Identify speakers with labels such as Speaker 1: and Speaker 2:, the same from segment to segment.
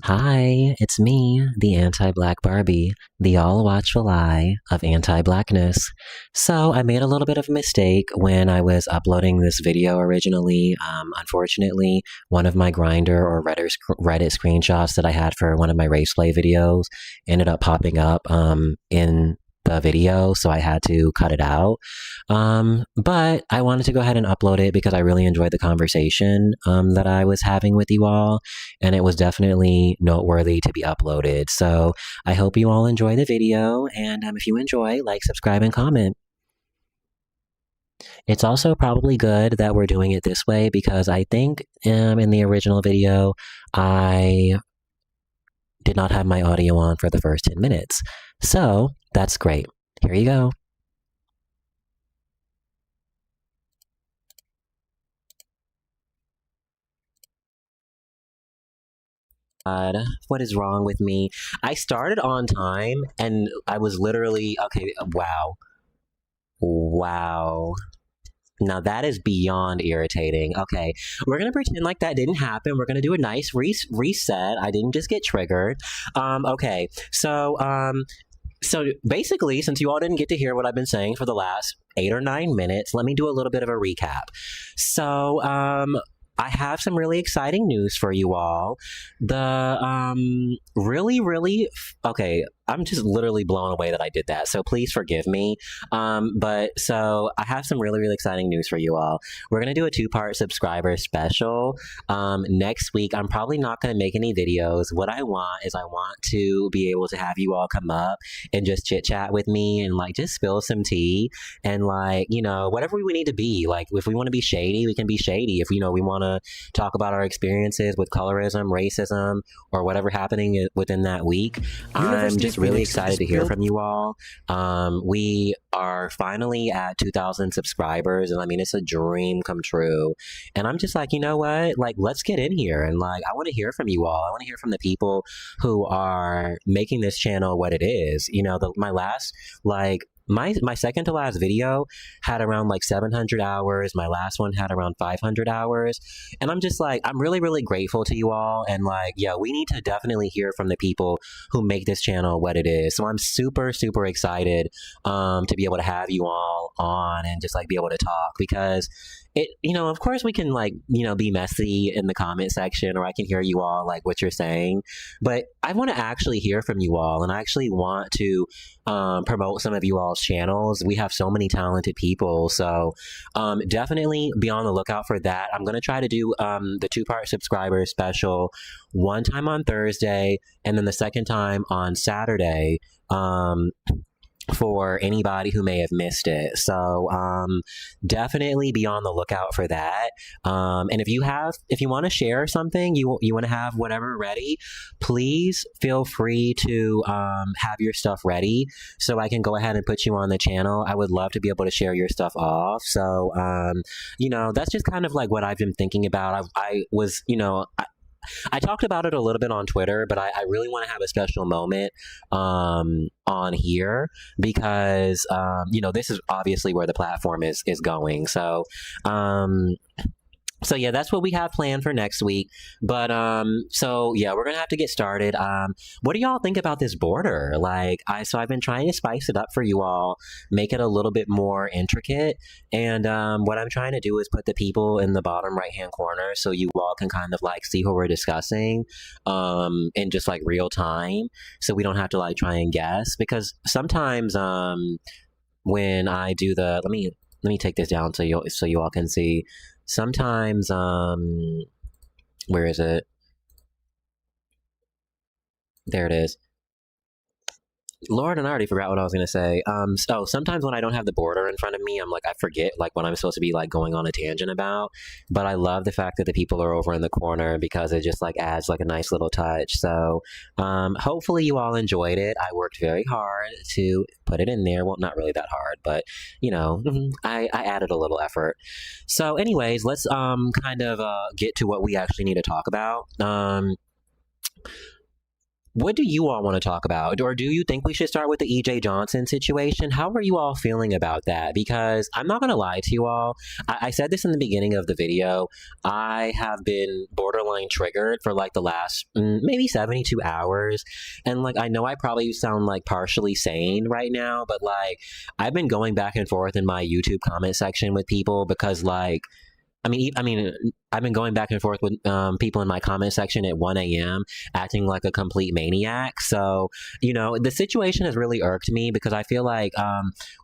Speaker 1: Hi, it's me, the anti-black Barbie, the all-watchful eye of anti-blackness. So I made a little bit of a mistake when I was uploading this video originally. Unfortunately, one of my Grindr or Reddit screenshots that I had for one of my race play videos ended up popping up in the video, so I had to cut it out. But I wanted to go ahead and upload it because I really enjoyed the conversation that I was having with you all, and it was definitely noteworthy to be uploaded. So I hope you all enjoy the video, and if you enjoy, like, subscribe, and comment. It's also probably good that we're doing it this way because I think in the original video, I did not have my audio on for the first 10 minutes. So that's great. Here you go. God, what is wrong with me? I started on time and I was literally, okay, wow. Wow. Now that is beyond irritating. Okay, we're gonna pretend like that didn't happen. We're gonna do a nice reset. I didn't just get triggered. Okay, so basically, since you all didn't get to hear what I've been saying for the last 8 or 9 minutes, let me do a little bit of a recap. So, I have some really exciting news for you all. The really okay, I'm just literally blown away that I did that. So please forgive me. But so I have some really exciting news for you all. We're gonna do a 2-part subscriber special. Next week, I'm probably not gonna make any videos. What I want is I want to be able to have you all come up and just chit chat with me and like just spill some tea and like, whatever we need to be. Like if we want to be shady, we can be shady. If we want to talk about our experiences with colorism, racism, or whatever happening within that week, I'm just really excited to hear from you all. We are finally at 2,000 subscribers, and I mean, it's a dream come true. And I'm just like, you know what? Like, let's get in here. And like, I want to hear from you all. I want to hear from the people who are making this channel what it is. My last, like, my second to last video had around like 700 hours. My last one had around 500 hours. And I'm just like, I'm really grateful to you all. And like, yeah, we need to definitely hear from the people who make this channel what it is. So I'm super excited to be able to have you all on and just like be able to talk because of course we can like, be messy in the comment section, or I can hear you all like what you're saying, but I want to actually hear from you all, and I actually want to promote some of you all's channels. We have so many talented people, so definitely be on the lookout for that. I'm going to try to do the 2-part subscriber special one time on Thursday, and then the second time on Saturday. For anybody who may have missed it. So definitely be on the lookout for that. And if you want to share something, you want to have whatever ready, please feel free to have your stuff ready so I can go ahead and put you on the channel. I would love to be able to share your stuff off. So, that's just kind of like what I've been thinking about. I talked about it a little bit on Twitter, but I really want to have a special moment on here because this is obviously where the platform is going. So yeah, that's what we have planned for next week. But so yeah, we're gonna have to get started. What do y'all think about this border? I've been trying to spice it up for you all, make it a little bit more intricate. And what I'm trying to do is put the people in the bottom right hand corner so you all can kind of like see who we're discussing in just like real time, so we don't have to like try and guess. Because sometimes when I do let me take this down so you all can see. Sometimes, where is it? There it is. Lord, and I already forgot what I was going to say. So sometimes when I don't have the border in front of me, I'm like, I forget like what I'm supposed to be like going on a tangent about. But I love the fact that the people are over in the corner because it just like adds like a nice little touch. So hopefully you all enjoyed it. I worked very hard to put it in there. Well, not really that hard, but I added a little effort. So anyways, let's kind of get to what we actually need to talk about. what do you all want to talk about? Or do you think we should start with the EJ Johnson situation? How are you all feeling about that? Because I'm not going to lie to you all. I said this in the beginning of the video. I have been borderline triggered for like the last maybe 72 hours. And like, I know I probably sound like partially sane right now, but like, I've been going back and forth in my YouTube comment section with people because like, I've been going back and forth with people in my comment section at 1 a.m. acting like a complete maniac. So, the situation has really irked me because I feel like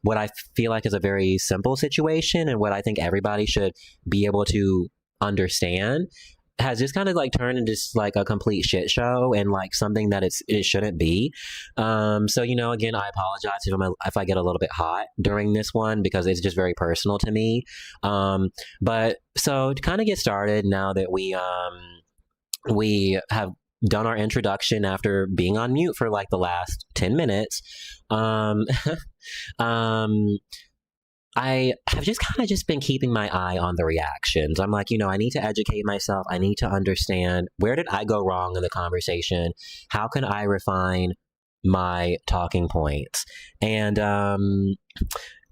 Speaker 1: what I feel like is a very simple situation and what I think everybody should be able to understand has just kind of like turned into just like a complete shit show and like something that it shouldn't be. So again, I apologize if I get a little bit hot during this one because it's just very personal to me. But so to kind of get started, now that we have done our introduction after being on mute for like the last 10 minutes, I have just kind of just been keeping my eye on the reactions. I'm like, I need to educate myself. I need to understand, where did I go wrong in the conversation? How can I refine my talking points?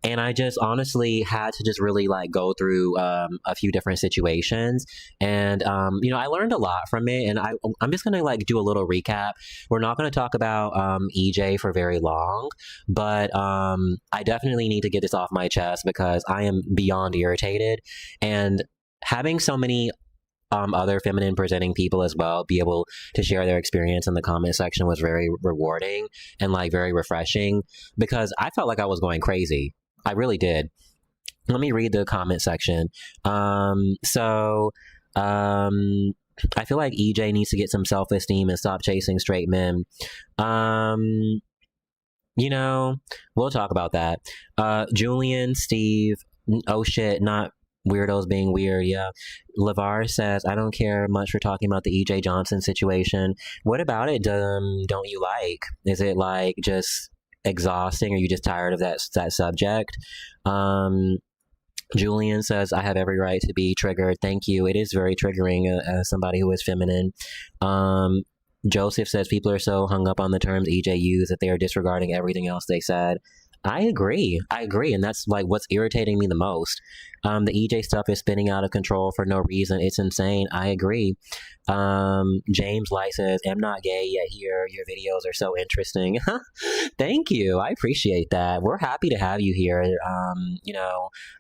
Speaker 1: And I just honestly had to just really like go through a few different situations. And, I learned a lot from it. And I'm just going to like do a little recap. We're not going to talk about EJ for very long, but I definitely need to get this off my chest because I am beyond irritated. And having so many other feminine presenting people as well be able to share their experience in the comment section was very rewarding and like very refreshing because I felt like I was going crazy. I really did. Let me read the comment section. I feel like EJ needs to get some self-esteem and stop chasing straight men. We'll talk about that. Julian, Steve, oh shit, not weirdos being weird, yeah. LeVar says, I don't care much for talking about the EJ Johnson situation. What about it don't you like? Is it like just exhausting? Are you just tired of that subject? Julian says, I have every right to be triggered. Thank you. It is very triggering as somebody who is feminine. Joseph says, people are so hung up on the terms EJ used that they are disregarding everything else they said. I agree. And that's like what's irritating me the most. The EJ stuff is spinning out of control for no reason. It's insane. I agree. James Light says, I'm not gay yet here. Your videos are so interesting. Thank you. I appreciate that. We're happy to have you here.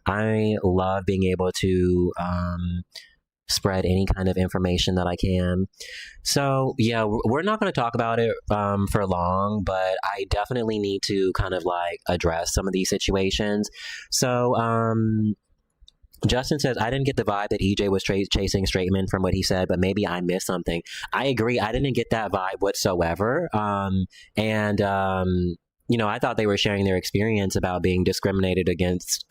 Speaker 1: I love being able to spread any kind of information that I can. So yeah, we're not going to talk about it for long, but I definitely need to kind of like address some of these situations. So Justin says, I didn't get the vibe that EJ was chasing straight men from what he said, but maybe I missed something. I agree. I didn't get that vibe whatsoever. I thought they were sharing their experience about being discriminated against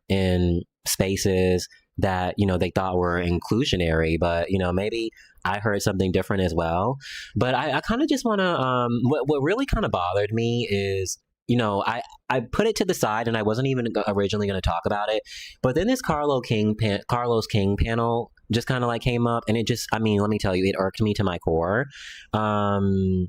Speaker 1: in spaces that, they thought were inclusionary, but, maybe I heard something different as well. But I kind of just want to, what really kind of bothered me is, I put it to the side and I wasn't even originally going to talk about it. But then this Carlos King panel just kind of like came up and it just, let me tell you, it irked me to my core. What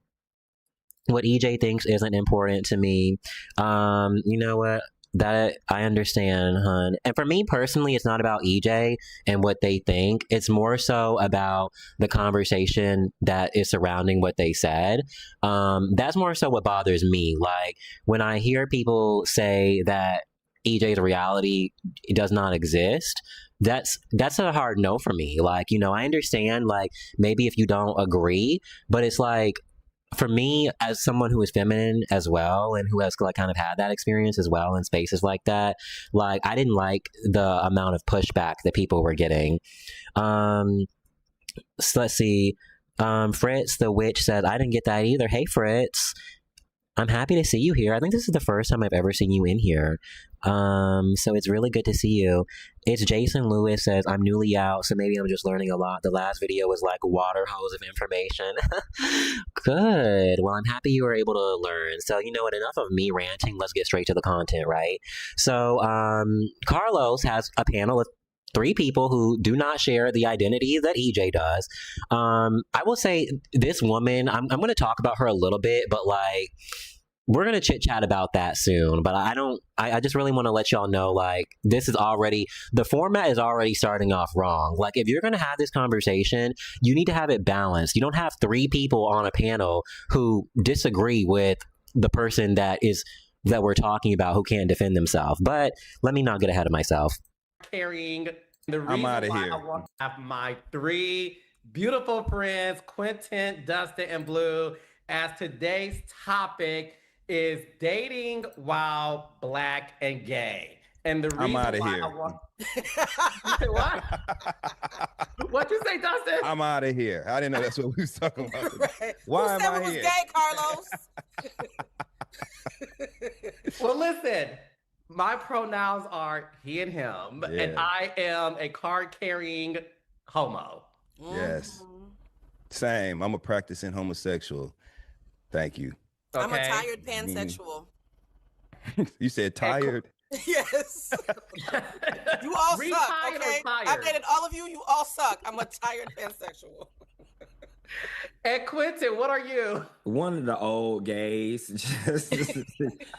Speaker 1: EJ thinks isn't important to me. You know what? That I understand, hun. And for me personally, it's not about EJ and what they think. It's more so about the conversation that is surrounding what they said. That's more so what bothers me. Like when I hear people say that EJ's reality does not exist, that's a hard no for me. Like, I understand like maybe if you don't agree, but it's like, for me, as someone who is feminine as well and who has like kind of had that experience as well in spaces like that, like I didn't like the amount of pushback that people were getting. So let's see. Fritz the Witch said, I didn't get that either. Hey, Fritz. I'm happy to see you here. I think this is the first time I've ever seen you in here. So it's really good to see you. It's Jason Lewis says, I'm newly out, so maybe I'm just learning a lot. The last video was like water hose of information. Good. Well, I'm happy you were able to learn. So you know what? Enough of me ranting. Let's get straight to the content, right? So Carlos has a panel of three people who do not share the identity that EJ does. I will say this woman, I'm going to talk about her a little bit, but like, we're going to chit chat about that soon. But I just really want to let y'all know, like, the format is already starting off wrong. Like, if you're going to have this conversation, you need to have it balanced. You don't have three people on a panel who disagree with the person that we're talking about who can't defend themselves. But let me not get ahead of myself.
Speaker 2: Carrying the reason why I want to have my three beautiful friends, Quentin, Dustin, and Blue, as today's topic is dating while Black and gay. And the reason why I want what? What'd you say, Dustin?
Speaker 3: I'm out of here. I didn't know that's what we was talking about.
Speaker 4: Right.
Speaker 3: Why
Speaker 4: Who
Speaker 3: am I
Speaker 4: was
Speaker 3: here?
Speaker 4: gay, Carlos?
Speaker 2: Well, listen, my pronouns are he and him, and I am a card-carrying homo.
Speaker 3: Yes. Same. I'm a practicing homosexual. Thank you.
Speaker 4: Okay. I'm a tired pansexual.
Speaker 3: You said tired?
Speaker 4: Yes. You all suck, okay? I've dated all of you. You all suck. I'm a tired pansexual.
Speaker 2: And Quentin, what are you?
Speaker 5: One of the old gays.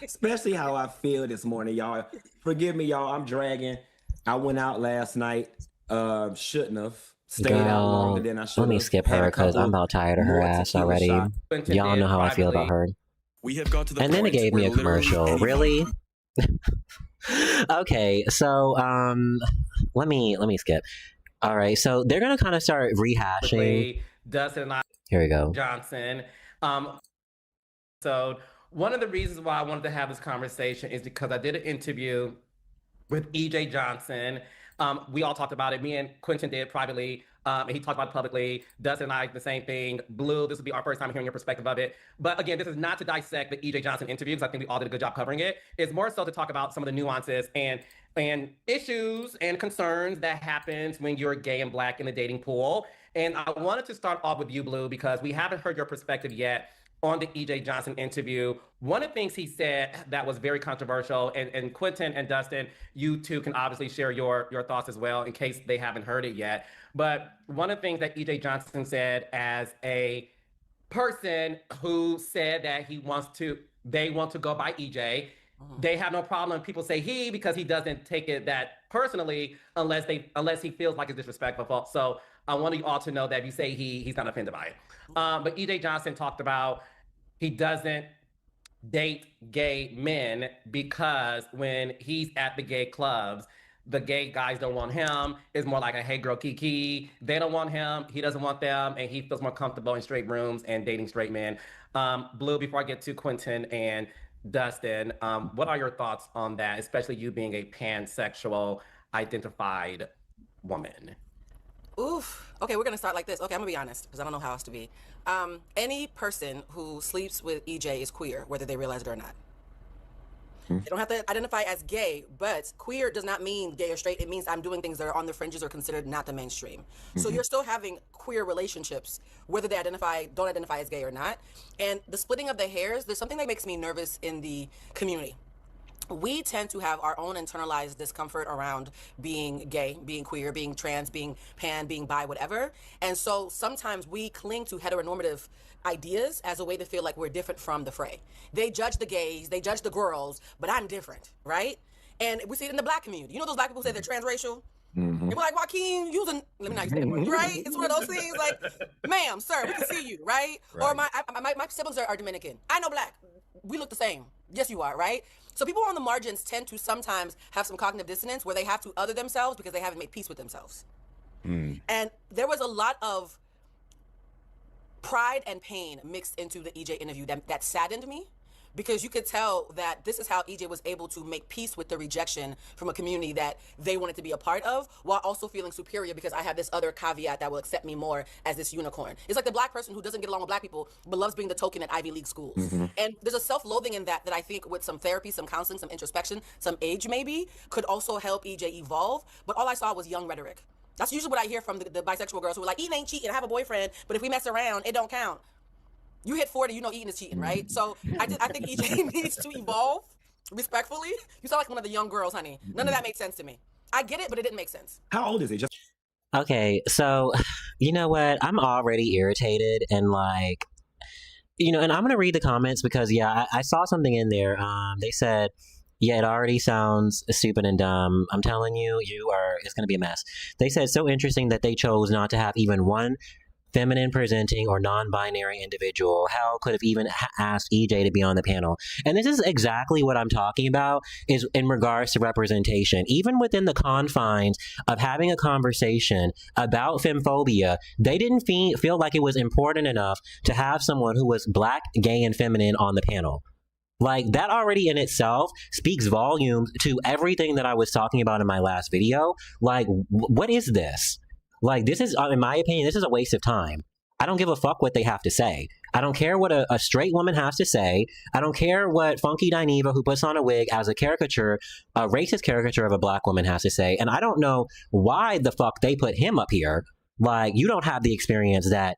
Speaker 5: Especially how I feel this morning, y'all. Forgive me, y'all. I'm dragging. I went out last night. Shouldn't have. Stayed out longer than I should have.
Speaker 1: Let me skip her because I'm about tired of her ass already. Y'all know how I feel about her.
Speaker 6: We have got to the
Speaker 1: and then it gave me a commercial. Really? Okay, so let me skip. All right, so they're gonna kind of start rehashing.
Speaker 2: Dustin and I.
Speaker 1: Here we go.
Speaker 2: Johnson. So one of the reasons why I wanted to have this conversation is because I did an interview with EJ Johnson. We all talked about it. Me and Quentin did privately. And he talked about it publicly. Dustin and I, the same thing. Blue, this will be our first time hearing your perspective of it. But again, this is not to dissect the EJ Johnson interview, because I think we all did a good job covering it. It's more so to talk about some of the nuances and issues and concerns that happens when you're gay and Black in the dating pool. And I wanted to start off with you, Blue, because we haven't heard your perspective yet on the EJ Johnson interview. One of the things he said that was very controversial, and Quentin and Dustin, you two can obviously share your thoughts as well in case they haven't heard it yet. But one of the things that EJ Johnson said as a person who said that they want to go by EJ, they have no problem if people say he, because he doesn't take it that personally unless he feels like it's disrespectful. So I want you all to know that if you say he's not offended by it. But EJ Johnson talked about he doesn't date gay men because when he's at the gay clubs, the gay guys don't want him. It's more like a hey girl kiki. They don't want him. He doesn't want them. And he feels more comfortable in straight rooms and dating straight men. Blue, before I get to Quentin and Dustin, what are your thoughts on that, especially you being a pansexual identified woman?
Speaker 4: Oof. Okay, we're going to start like this. Okay, I'm going to be honest because I don't know how else to be. Any person who sleeps with EJ is queer, whether they realize it or not. They don't have to identify as gay, but queer does not mean gay or straight. It means I'm doing things that are on the fringes or considered not the mainstream. So you're still having queer relationships, whether they don't identify as gay or not. And the splitting of the hairs, there's something that makes me nervous in the community. We tend to have our own internalized discomfort around being gay, being queer, being trans, being pan, being bi, whatever. And so sometimes we cling to heteronormative ideas as a way to feel like we're different from the fray. They judge the gays, they judge the girls, but I'm different, right? And we see it in the Black community. You know those Black people say they're transracial? They were like, Joaquin, using, let me not use that word, right? It's one of those things like, ma'am, sir, we can see you, right? Or my siblings are Dominican. I know Black. We look the same. Yes, you are, right? So people on the margins tend to sometimes have some cognitive dissonance where they have to other themselves because they haven't made peace with themselves. And there was a lot of pride and pain mixed into the EJ interview that saddened me, because you could tell that this is how EJ was able to make peace with the rejection from a community that they wanted to be a part of, while also feeling superior because I have this other caveat that will accept me more as this unicorn. It's like the Black person who doesn't get along with Black people but loves being the token at Ivy League schools. And there's a self-loathing in that I think with some therapy, some counseling, some introspection, some age maybe, could also help EJ evolve. But all I saw was young rhetoric. That's usually what I hear from the bisexual girls who are like, Eating ain't cheating, I have a boyfriend, but if we mess around, it don't count. You hit 40, you know eating is cheating, right? So I think EJ needs to evolve respectfully. You sound like one of the young girls, honey. None of that made sense to me. I get it, but it didn't make sense.
Speaker 5: How old is he? Just
Speaker 1: Okay, so you know what? I'm already irritated and like, and I'm gonna read the comments because yeah, I saw something in there. They said, yeah, it already sounds stupid and dumb. I'm telling you, it's gonna be a mess. They said so interesting that they chose not to have even one feminine presenting or non-binary individual. Hell, could have even asked EJ to be on the panel. And this is exactly what I'm talking about, is in regards to representation. Even within the confines of having a conversation about femphobia, they didn't feel like it was important enough to have someone who was black, gay, and feminine on the panel. Like, that already in itself speaks volumes to everything that I was talking about in my last video. Like, what is this? Like, this is, in my opinion, this is a waste of time. I don't give a fuck what they have to say. I don't care what a straight woman has to say. I don't care what Funky Dineva, who puts on a wig as a caricature, a racist caricature of a black woman, has to say. And I don't know why the fuck they put him up here. Like, you don't have the experience that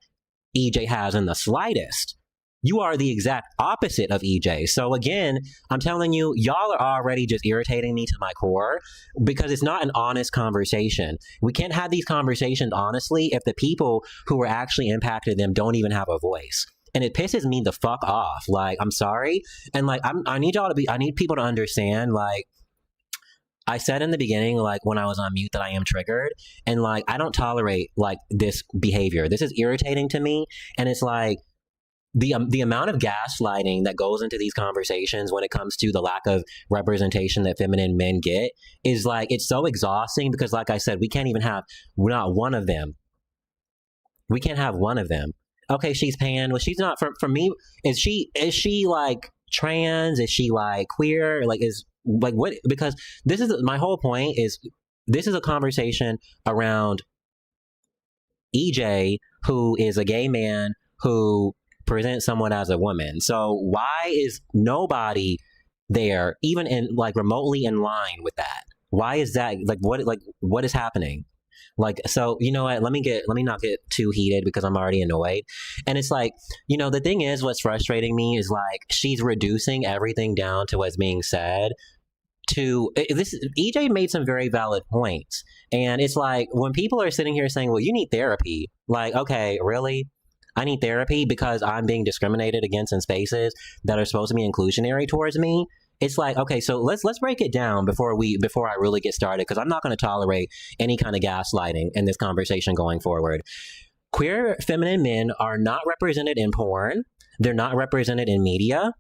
Speaker 1: EJ has in the slightest. You are the exact opposite of EJ. So again, I'm telling you, y'all are already just irritating me to my core because it's not an honest conversation. We can't have these conversations honestly if the people who are actually impacted them don't even have a voice. And it pisses me the fuck off. Like, I'm sorry. And like, I need people to understand, like, I said in the beginning, like when I was on mute, that I am triggered, and like, I don't tolerate like this behavior. This is irritating to me. And it's like, the amount of gaslighting that goes into these conversations when it comes to the lack of representation that feminine men get is like, it's so exhausting because like I said, we can't even have not one of them. We can't have one of them. Okay, she's pan. Well, she's not. For me, is she like trans? Is she like queer? Like, is like what? Because this is my whole point, is this is a conversation around EJ, who is a gay man who present someone as a woman. So why is nobody there even in like remotely in line with that? Why is that? Like what is happening? Like, so you know what, let me not get too heated because I'm already annoyed. And it's like, the thing is, what's frustrating me is like she's reducing everything down to what's being said. EJ made some very valid points, and it's like when people are sitting here saying, well, you need therapy, like, okay, really? I need therapy because I'm being discriminated against in spaces that are supposed to be inclusionary towards me. It's like, okay, so let's break it down before I really get started, because I'm not going to tolerate any kind of gaslighting in this conversation going forward. Queer feminine men are not represented in porn. They're not represented in media.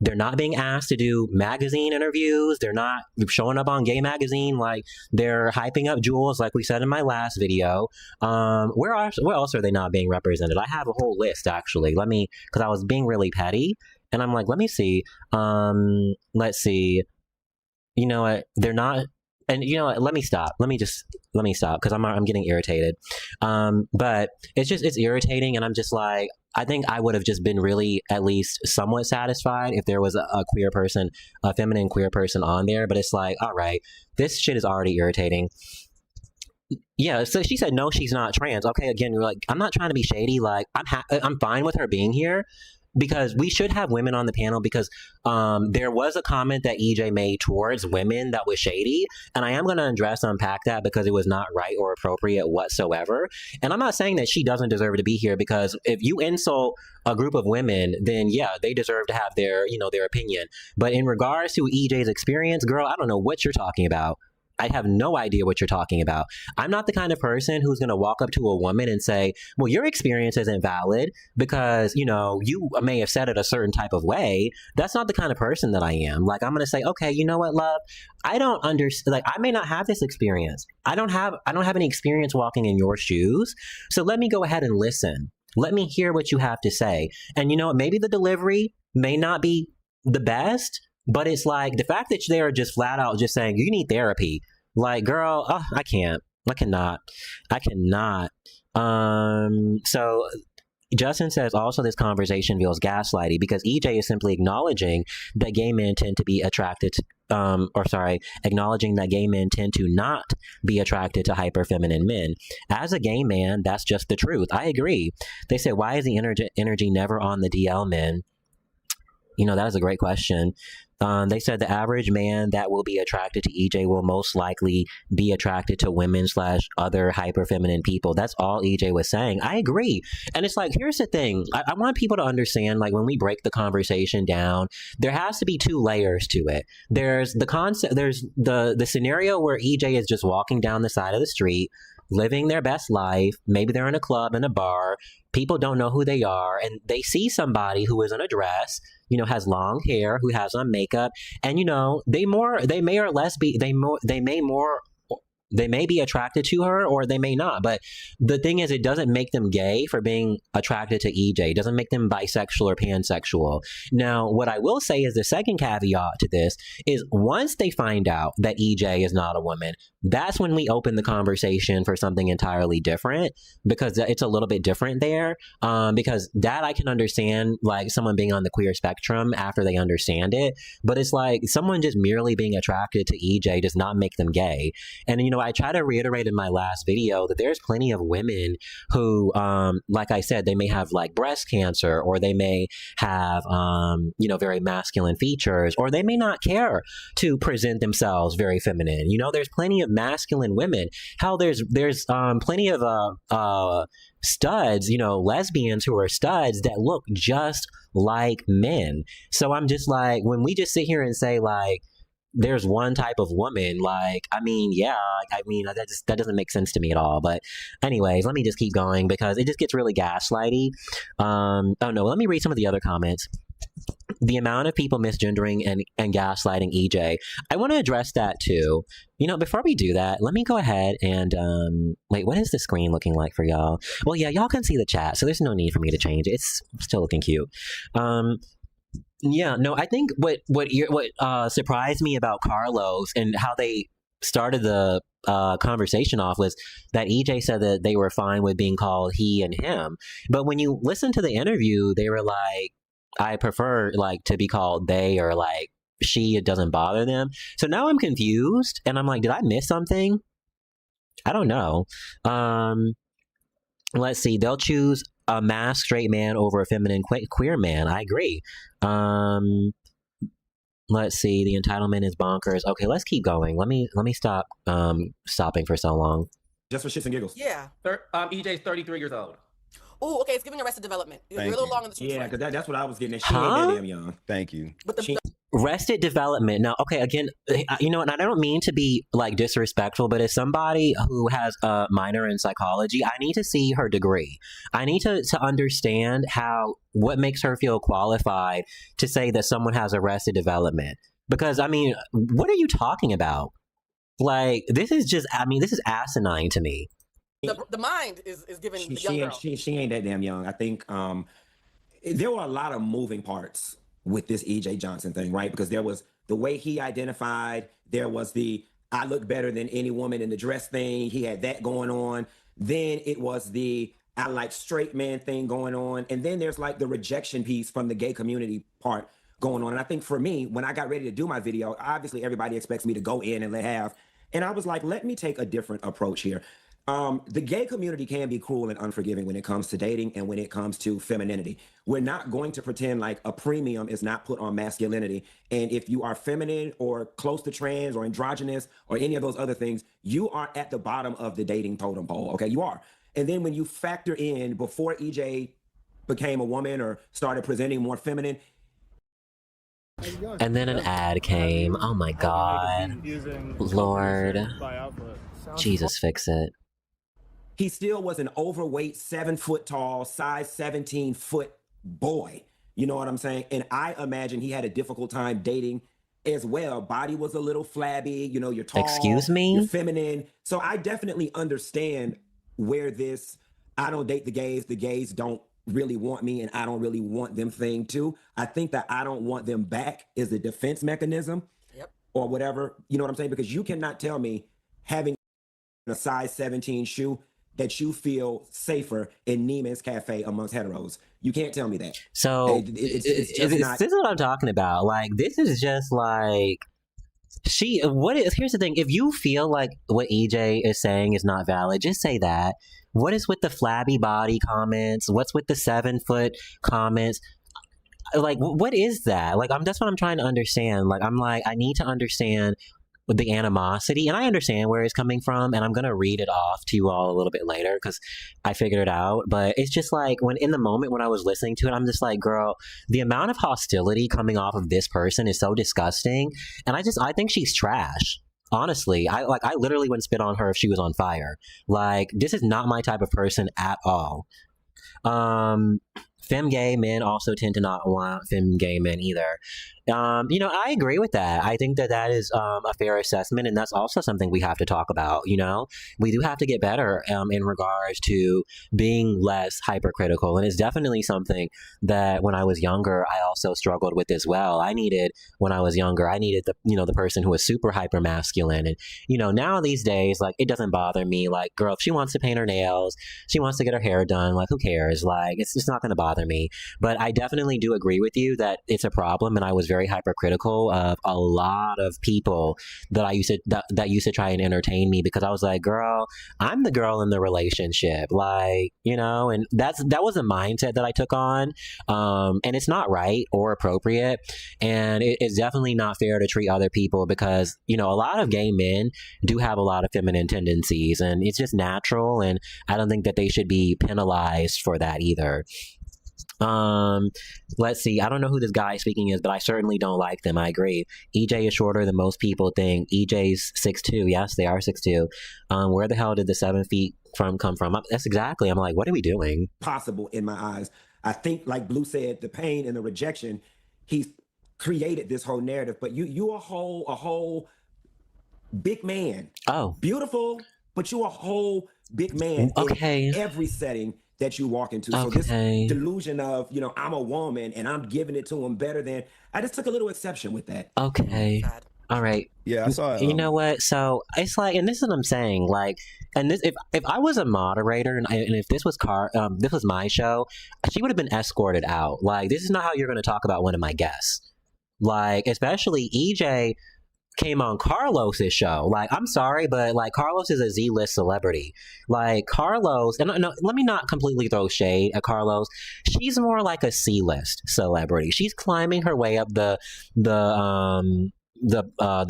Speaker 1: They're not being asked to do magazine interviews. They're not showing up on Gay Magazine. Like, they're hyping up Jules, like we said in my last video. Where else are they not being represented? I have a whole list, actually. Because I was being really petty. And I'm like, let me see. Let's see. You know what? They're not. And you know what? Let me stop. Let me stop because I'm getting irritated. But it's irritating, and I'm just like, I think I would have just been really at least somewhat satisfied if there was a queer person, a feminine queer person on there. But it's like, all right, this shit is already irritating. Yeah, so she said no, she's not trans. Okay, again, you're like, I'm not trying to be shady. Like, I'm fine with her being here, because we should have women on the panel, because there was a comment that EJ made towards women that was shady, and I am going to unpack that because it was not right or appropriate whatsoever. And I'm not saying that she doesn't deserve to be here, because if you insult a group of women, then yeah, they deserve to have their opinion. But in regards to EJ's experience, girl, I don't know what you're talking about. I have no idea what you're talking about. I'm not the kind of person who's going to walk up to a woman and say, well, your experience isn't valid because, you may have said it a certain type of way. That's not the kind of person that I am. Like, I'm going to say, okay, you know what, love? I don't understand. Like, I may not have this experience. I don't have any experience walking in your shoes. So let me go ahead and listen. Let me hear what you have to say. And maybe the delivery may not be the best, but it's like the fact that they are just flat out just saying, you need therapy. Like, girl, I cannot. So Justin says also this conversation feels gaslighty because EJ is simply acknowledging that gay men tend to be attracted to, acknowledging that gay men tend to not be attracted to hyper feminine men. As a gay man, that's just the truth. I agree. They say, why is the energy never on the DL men? That is a great question. They said the average man that will be attracted to EJ will most likely be attracted to women / other hyper feminine people. That's all EJ was saying. I agree. And it's like, here's the thing. I want people to understand, like, when we break the conversation down, there has to be 2 layers to it. There's the concept, there's the scenario where EJ is just walking down the side of the street, living their best life. Maybe they're in a club, in a bar. People don't know who they are, and they see somebody who is in a dress, has long hair, who has on makeup, and they may or less be they may be attracted to her, or they may not. But the thing is, it doesn't make them gay for being attracted to EJ. It doesn't make them bisexual or pansexual. Now, what I will say is the second caveat to this is once they find out that EJ is not a woman, that's when we open the conversation for something entirely different, because it's a little bit different there. Because that I can understand, like someone being on the queer spectrum after they understand it. But it's like someone just merely being attracted to EJ does not make them gay. And, I try to reiterate in my last video that there's plenty of women who, like I said, they may have like breast cancer, or they may have, very masculine features, or they may not care to present themselves very feminine. There's plenty of masculine women. Hell, there's plenty of studs, lesbians who are studs that look just like men. So I'm just like, when we just sit here and say like, there's one type of woman, that doesn't make sense to me at all. But anyways, let me just keep going because it just gets really gaslighty. Let me read some of the other comments. The amount of people misgendering and gaslighting EJ. I want to address that too. Before we do that, let me go ahead and wait, what is the screen looking like for y'all? Well, yeah, y'all can see the chat, so there's no need for me to change it. It's still looking cute. Yeah, no, I think what surprised me about Carlos and how they started the conversation off was that EJ said that they were fine with being called he and him. But when you listen to the interview, they were like, I prefer like to be called they or like she. It doesn't bother them. So now I'm confused and I'm like, did I miss something? I don't know. Let's see. They'll choose a masked straight man over a feminine queer man. I agree. Let's see. The entitlement is bonkers. Okay, let's keep going. Let me stop stopping for so long.
Speaker 5: Just for shits and giggles.
Speaker 4: Yeah.
Speaker 2: EJ's 33 years old.
Speaker 4: Oh, okay. It's giving Arrested Development. You're a little long in the truth.
Speaker 5: Yeah, because that's what I was getting at. She ain't that damn young.
Speaker 3: Thank you.
Speaker 4: But the
Speaker 1: Arrested Development. Now, okay, again, and I don't mean to be like disrespectful, but as somebody who has a minor in psychology, I need to see her degree. I need to understand what makes her feel qualified to say that someone has Arrested Development. Because, what are you talking about? Like, this is asinine to me.
Speaker 4: the mind is giving the young girl.
Speaker 5: She ain't that damn young. I think there were a lot of moving parts with this EJ Johnson thing, right? Because there was the way he identified, there was the I look better than any woman in the dress thing. He had that going on. Then it was the I like straight man thing going on. And then there's like the rejection piece from the gay community part going on. And I think for me, when I got ready to do my video, obviously everybody expects me to go in and have. And I was like, let me take a different approach here. The gay community can be cruel and unforgiving when it comes to dating and when it comes to femininity. We're not going to pretend like a premium is not put on masculinity. And if you are feminine or close to trans or androgynous or any of those other things, you are at the bottom of the dating totem pole. Okay, you are. And then when you factor in before EJ became a woman or started presenting more feminine.
Speaker 1: And then an ad came. Oh my God. Lord. Jesus, fix it.
Speaker 5: He still was an overweight, 7 foot tall, size 17 foot boy. You know what I'm saying? And I imagine he had a difficult time dating as well. Body was a little flabby. You know, you're tall.
Speaker 1: Excuse me?
Speaker 5: You're feminine. So I definitely understand where this, I don't date the gays don't really want me and I don't really want them thing too. I think that I don't want them back is a defense mechanism.
Speaker 4: Yep.
Speaker 5: Or whatever. You know what I'm saying? Because you cannot tell me having a size 17 shoe that you feel safer in Neiman's Cafe amongst heteros. You can't tell me that.
Speaker 1: So
Speaker 5: it's just not.
Speaker 1: This is what I'm talking about. Like, this is just like here's the thing. If you feel like what EJ is saying is not valid, just say that. What is with the flabby body comments? What's with the 7 foot comments? like, what is that? Like, that's what I'm trying to understand. Like, I'm like, I need to understand the animosity, and I understand where it's coming from, and I'm gonna read it off to you all a little bit later because I figured it out. But it's just like when in the moment when I was listening to it, I'm just like, girl, the amount of hostility coming off of this person is so disgusting, and I think she's trash. Honestly, I literally wouldn't spit on her if she was on fire. Like, this is not my type of person at all. Femme gay men also tend to not want femme gay men either. I agree with that. I think that is a fair assessment, and that's also something we have to talk about. We do have to get better in regards to being less hypercritical, and it's definitely something that when I was younger, I also struggled with as well. When I was younger, I needed the person who was super hyper masculine, and now these days, like, it doesn't bother me. Like, girl, if she wants to paint her nails, she wants to get her hair done, like, who cares? Like, it's just not going to bother me. But I definitely do agree with you that it's a problem, and I was very hypercritical of a lot of people that used to try and entertain me because I was like, girl, I'm the girl in the relationship, like, and that was a mindset that I took on, and it's not right or appropriate, and it's definitely not fair to treat other people because a lot of gay men do have a lot of feminine tendencies, and it's just natural, and I don't think that they should be penalized for that either. Let's see. I don't know who this guy speaking is, but I certainly don't like them. I agree. EJ is shorter than most people think. EJ's 6'2". Yes, they are 6'2". Where the hell did the 7 feet come from? That's exactly. I'm like, what are we doing?
Speaker 5: Possible in my eyes. I think, like Blue said, the pain and the rejection, he's created this whole narrative. But you a whole big man.
Speaker 1: Oh,
Speaker 5: beautiful, but you a whole big man.
Speaker 1: Okay.
Speaker 5: In every setting that you walk into. So this delusion of, I'm a woman and I'm giving it to him better than, I just took a little exception with that.
Speaker 1: Okay. All right.
Speaker 3: Yeah, I saw it.
Speaker 1: You know what? So it's like, and this is what I'm saying. Like, and this, if I was a moderator and if this was this was my show, she would have been escorted out. Like, this is not how you're going to talk about one of my guests. Like, especially EJ came on Carlos's show. Like, I'm sorry, but like, Carlos is a Z-list celebrity. Like, Carlos, and no, let me not completely throw shade at Carlos. She's more like a C-list celebrity. She's climbing her way up the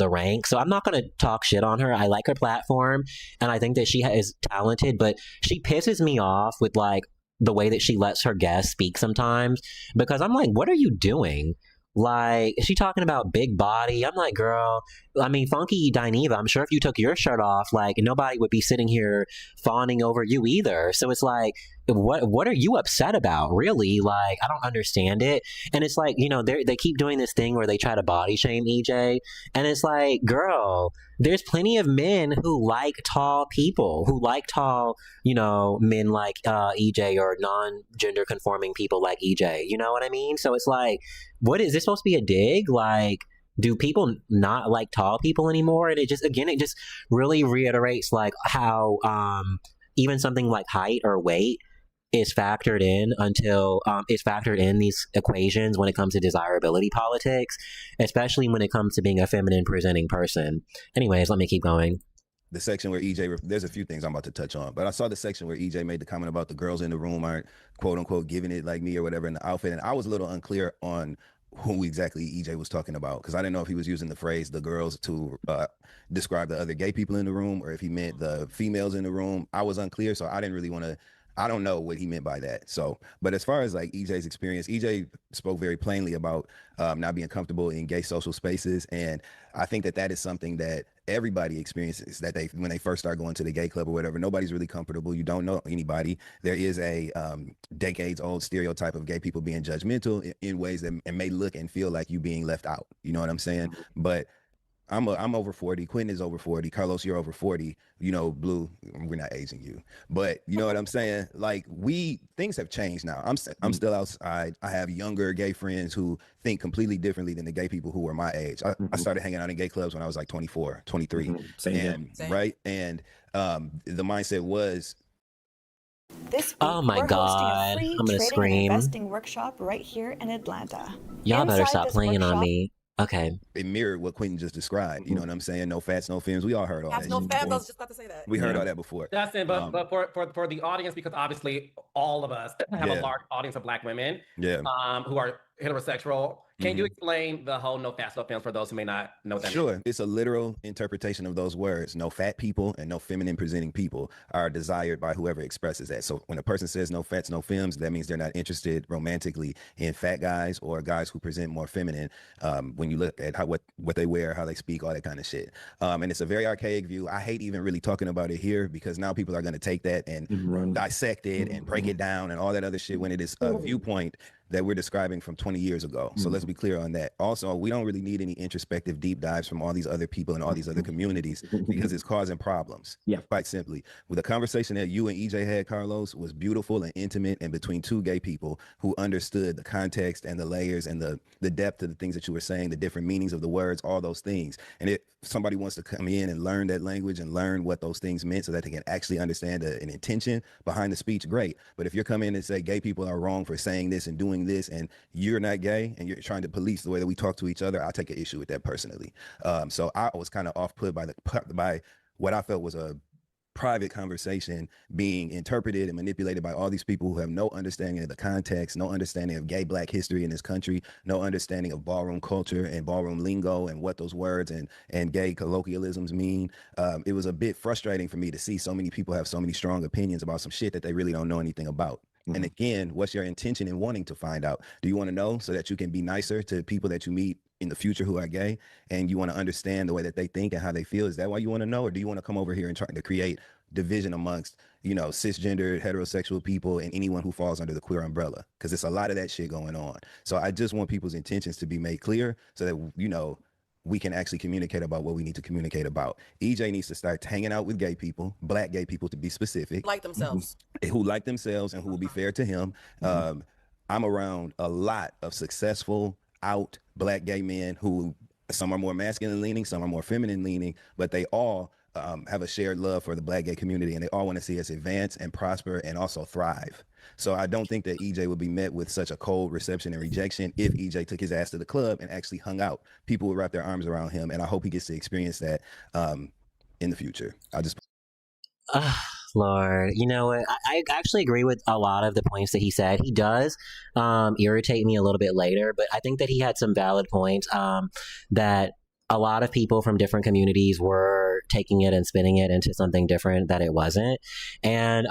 Speaker 1: rank. So I'm not going to talk shit on her. I like her platform, and I think that she is talented, but she pisses me off with like the way that she lets her guests speak sometimes, because I'm like, what are you doing? Like, is she talking about big body? I'm like, girl, I mean, Funky Dineva, I'm sure if you took your shirt off, like, nobody would be sitting here fawning over you either. So it's like, what are you upset about, really? Like, I don't understand it. And it's like, they keep doing this thing where they try to body shame EJ. And it's like, girl, there's plenty of men who like tall people, who like tall, men like EJ, or non-gender conforming people like EJ. You know what I mean? So it's like, what is this supposed to be a dig? Like, do people not like tall people anymore? And it just really reiterates like how even something like height or weight is factored in these equations when it comes to desirability politics, especially when it comes to being a feminine presenting person. Anyways, let me keep going.
Speaker 3: The section where EJ, there's a few things I'm about to touch on, but I saw the section where EJ made the comment about the girls in the room aren't quote unquote giving it like me or whatever in the outfit. And I was a little unclear on who exactly EJ was talking about, because I didn't know if he was using the phrase the girls to describe the other gay people in the room, or if he meant the females in the room. I was unclear, so I didn't really want to, I don't know what he meant by that. So, but as far as like EJ's experience, EJ spoke very plainly about not being comfortable in gay social spaces. And I think that is something that everybody experiences, that when they first start going to the gay club or whatever, nobody's really comfortable. You don't know anybody. There is a decades old stereotype of gay people being judgmental in ways that may look and feel like you being left out. You know what I'm saying? But I'm over 40. Quentin is over 40. Carlos, you're over 40. Blue, we're not aging you, but you know what I'm saying? Like, things have changed now. I'm still outside. I have younger gay friends who think completely differently than the gay people who are my age. I started hanging out in gay clubs when I was like 24, 23. Same. Right. And the mindset was,
Speaker 6: this week,
Speaker 1: oh my God,
Speaker 6: I'm
Speaker 1: gonna scream.
Speaker 6: Investing workshop right here in Atlanta.
Speaker 1: Y'all better stop playing on me. Okay.
Speaker 3: It mirrored what Quentin just described. You know what I'm saying? No fats, no films. We all heard all that.
Speaker 4: No fats. I was just about to say that.
Speaker 3: We heard all that before.
Speaker 2: That's it. But for the audience, because obviously all of us have a large audience of Black women, who are heterosexual. Can you explain the whole no fat, no femme for those who may not know what that means?
Speaker 3: Sure. It's a literal interpretation of those words. No fat people and no feminine presenting people are desired by whoever expresses that. So when a person says no fats, no femmes, that means they're not interested romantically in fat guys or guys who present more feminine. When you look at what they wear, how they speak, all that kind of shit. And it's a very archaic view. I hate even really talking about it here because now people are going to take that and dissect it and break it down and all that other shit when it is a viewpoint that we're describing from 20 years ago. So let's be clear on that. Also, we don't really need any introspective deep dives from all these other people and all these other communities because it's causing problems.
Speaker 5: Yeah.
Speaker 3: Quite simply. With the conversation that you and EJ had, Carlos, was beautiful and intimate and between two gay people who understood the context and the layers and the depth of the things that you were saying, the different meanings of the words, all those things. And if somebody wants to come in and learn that language and learn what those things meant so that they can actually understand an intention behind the speech, great. But if you're coming in and say gay people are wrong for saying this and doing this and you're not gay and you're trying to police the way that we talk to each other, I'll take an issue with that personally. So I was kind of off put by what I felt was a private conversation being interpreted and manipulated by all these people who have no understanding of the context, no understanding of gay black history in this country, no understanding of ballroom culture and ballroom lingo and what those words and gay colloquialisms mean. It was a bit frustrating for me to see so many people have so many strong opinions about some shit that they really don't know anything about. And again, what's your intention in wanting to find out? Do you want to know so that you can be nicer to people that you meet in the future who are gay, and you want to understand the way that they think and how they feel? Is that why you want to know? Or do you want to come over here and try to create division amongst, cisgendered heterosexual people and anyone who falls under the queer umbrella? Because it's a lot of that shit going on. So I just want people's intentions to be made clear so that, we can actually communicate about what we need to communicate about. EJ needs to start hanging out with gay people, black gay people to be specific.
Speaker 4: Like themselves.
Speaker 3: Who like themselves and who will be fair to him. I'm around a lot of successful, out black gay men who some are more masculine leaning, some are more feminine leaning, but they all have a shared love for the black gay community and they all want to see us advance and prosper and also thrive. So I don't think that EJ would be met with such a cold reception and rejection if EJ took his ass to the club and actually hung out. People would wrap their arms around him, and I hope he gets to experience that in the future.
Speaker 1: Lord, you know what? I actually agree with a lot of the points that he said. He does irritate me a little bit later, but I think that he had some valid points that a lot of people from different communities were taking it and spinning it into something different that it wasn't. And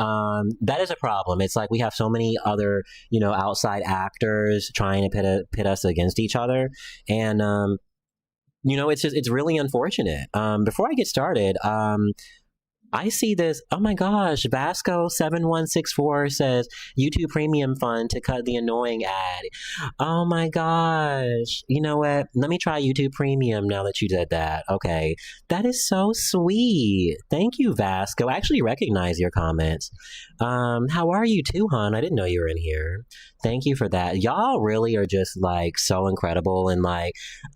Speaker 1: that is a problem. It's like we have so many other, outside actors trying to pit us against each other. And, it's really unfortunate. Before I get started, I see this. Oh my gosh, Vasco7164 says YouTube Premium Fund to cut the annoying ad. Oh my gosh. You know what? Let me try YouTube Premium now that you did that. Okay. That is so sweet. Thank you, Vasco. I actually recognize your comments. How are you too, hon? I didn't know you were in here. Thank you for that. Y'all really are just so incredible. And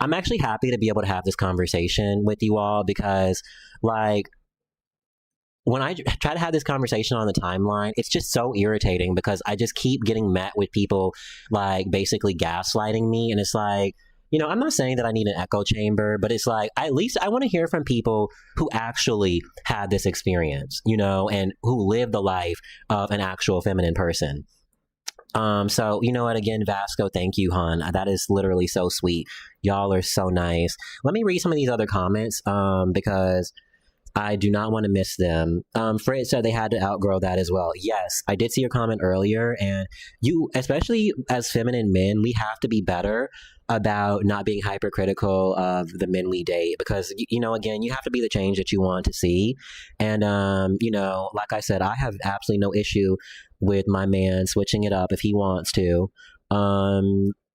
Speaker 1: I'm actually happy to be able to have this conversation with you all because when I try to have this conversation on the timeline, it's just so irritating because I just keep getting met with people basically gaslighting me. And it's I'm not saying that I need an echo chamber, but it's at least I want to hear from people who actually had this experience, and who live the life of an actual feminine person. So you know what, again, Vasco, thank you, hon. That is literally so sweet. Y'all are so nice. Let me read some of these other comments, because I do not want to miss them. Fred said they had to outgrow that as well. Yes, I did see your comment earlier, and you, especially as feminine men, we have to be better about not being hypercritical of the men we date because, again, you have to be the change that you want to see. And, like I said, I have absolutely no issue with my man switching it up if he wants to.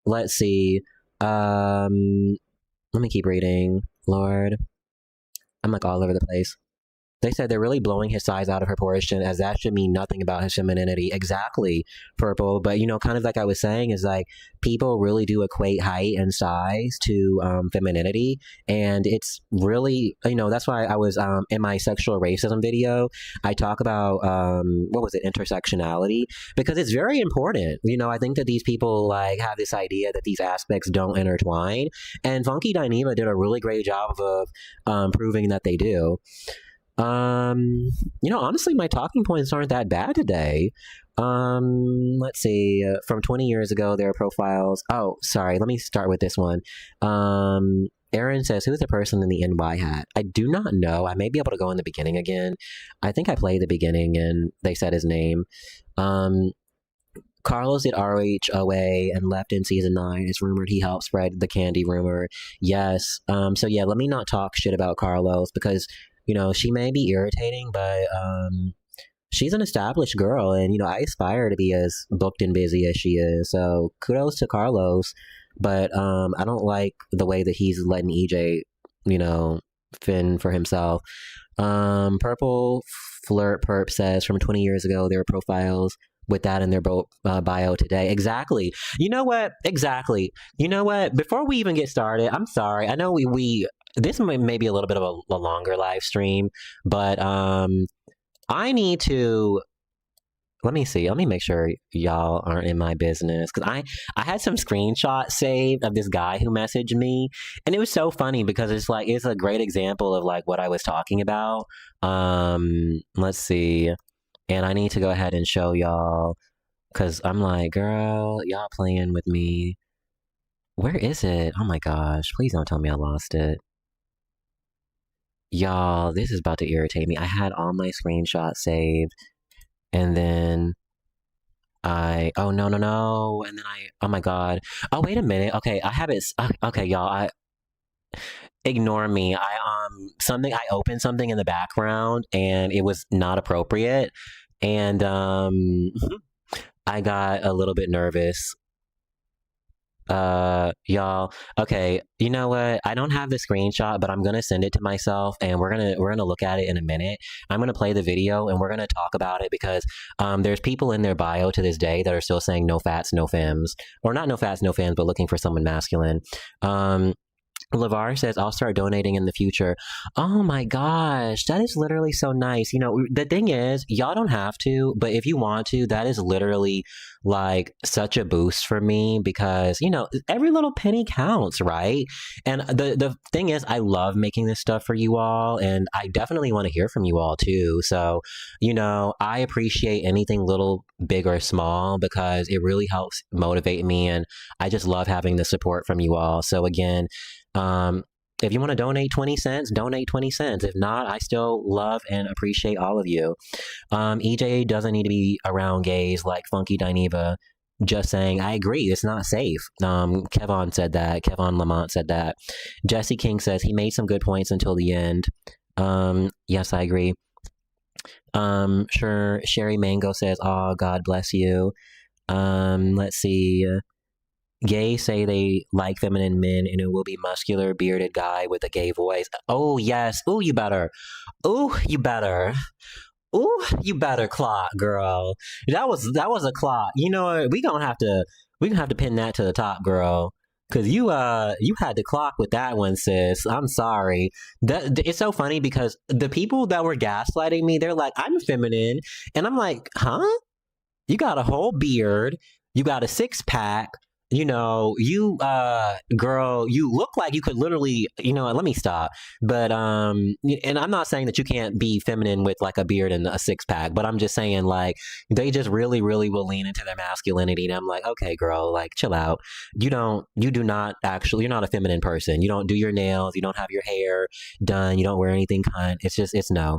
Speaker 1: Let's see. Let me keep reading. Lord. I'm all over the place. They said they're really blowing his size out of proportion as that should mean nothing about his femininity. Exactly, Purple. But, kind of like I was saying is people really do equate height and size to femininity. And it's really, that's why I was in my sexual racism video, I talk about, intersectionality, because it's very important. I think that these people have this idea that these aspects don't intertwine. And Funky Dineva did a really great job of proving that they do. Honestly, my talking points aren't that bad today. Let's see. From 20 years ago, there are profiles. Oh, sorry. Let me start with this one. Aaron says, "Who's the person in the NY hat?" I do not know. I may be able to go in the beginning again. I think I played the beginning and they said his name. Carlos did ROHOA and left in season 9. It's rumored he helped spread the candy rumor. Yes. So yeah, let me not talk shit about Carlos because, she may be irritating, but she's an established girl and, I aspire to be as booked and busy as she is. So kudos to Carlos. But I don't like the way that he's letting EJ, fend for himself. Purple Flirt Perp says, from 20 years ago, there were profiles with that in their bio today. Exactly. You know what? Exactly. You know what? Before we even get started, I'm sorry. I know we this may be a little bit of a longer live stream, but I need to. Let me see. Let me make sure y'all aren't in my business because I had some screenshots saved of this guy who messaged me, and it was so funny because it's a great example of like what I was talking about. Let's see, and I need to go ahead and show y'all because I'm like, girl, y'all playing with me. Where is it? Oh my gosh! Please don't tell me I lost it. Y'all, this is about to irritate me. I had all my screenshots saved. And then oh no, and then oh my God. Oh, wait a minute. Okay, I have it. Okay, y'all, ignore me. I opened something in the background and it was not appropriate. And, I got a little bit nervous. Y'all, okay, you know what? I don't have the screenshot, but I'm gonna send it to myself and we're gonna look at it in a minute. I'm gonna play the video and we're gonna talk about it because there's people in their bio to this day that are still saying no fats, no femmes, or not no fats, no femmes, but looking for someone masculine. LeVar says, I'll start donating in the future. Oh my gosh, that is literally so nice. The thing is, y'all don't have to, but if you want to, that is literally like such a boost for me because, every little penny counts, right? And the thing is, I love making this stuff for you all, and I definitely want to hear from you all too. So, I appreciate anything little, big, or small because it really helps motivate me, and I just love having the support from you all. So again, if you want to donate 20 cents, donate 20 cents. If not, I still love and appreciate all of you. EJ doesn't need to be around gays like Funky Dineva. Just saying, I agree. It's not safe. Kevon said that. Kevon Lamont said that. Jesse King says he made some good points until the end. Yes, I agree. Sure. Sherry Mango says, oh, God bless you. Let's see. Gays say they like feminine men and it will be muscular, bearded guy with a gay voice. Oh, yes. Ooh, you better. Ooh, you better. Ooh, you better clock, girl. That was a clock. You know what? We gonna have to pin that to the top, girl. Cause you had to clock with that one, sis. I'm sorry. It's so funny because the people that were gaslighting me, they're like, I'm feminine. And I'm like, huh? You got a whole beard. You got a 6-pack. Girl, you look like you could literally, let me stop. But, and I'm not saying that you can't be feminine with like a beard and a 6-pack, but I'm just saying like, they just really, really will lean into their masculinity. And I'm like, okay, girl, like chill out. You're not a feminine person. You don't do your nails. You don't have your hair done. You don't wear anything kind. It's no.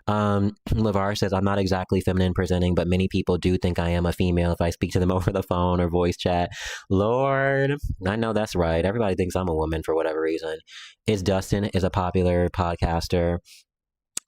Speaker 1: LeVar says, I'm not exactly feminine presenting, but many people do think I am a female if I speak to them over the phone or voice chat. Lord, I know that's right. Everybody thinks I'm a woman for whatever reason. Dustin is a popular podcaster.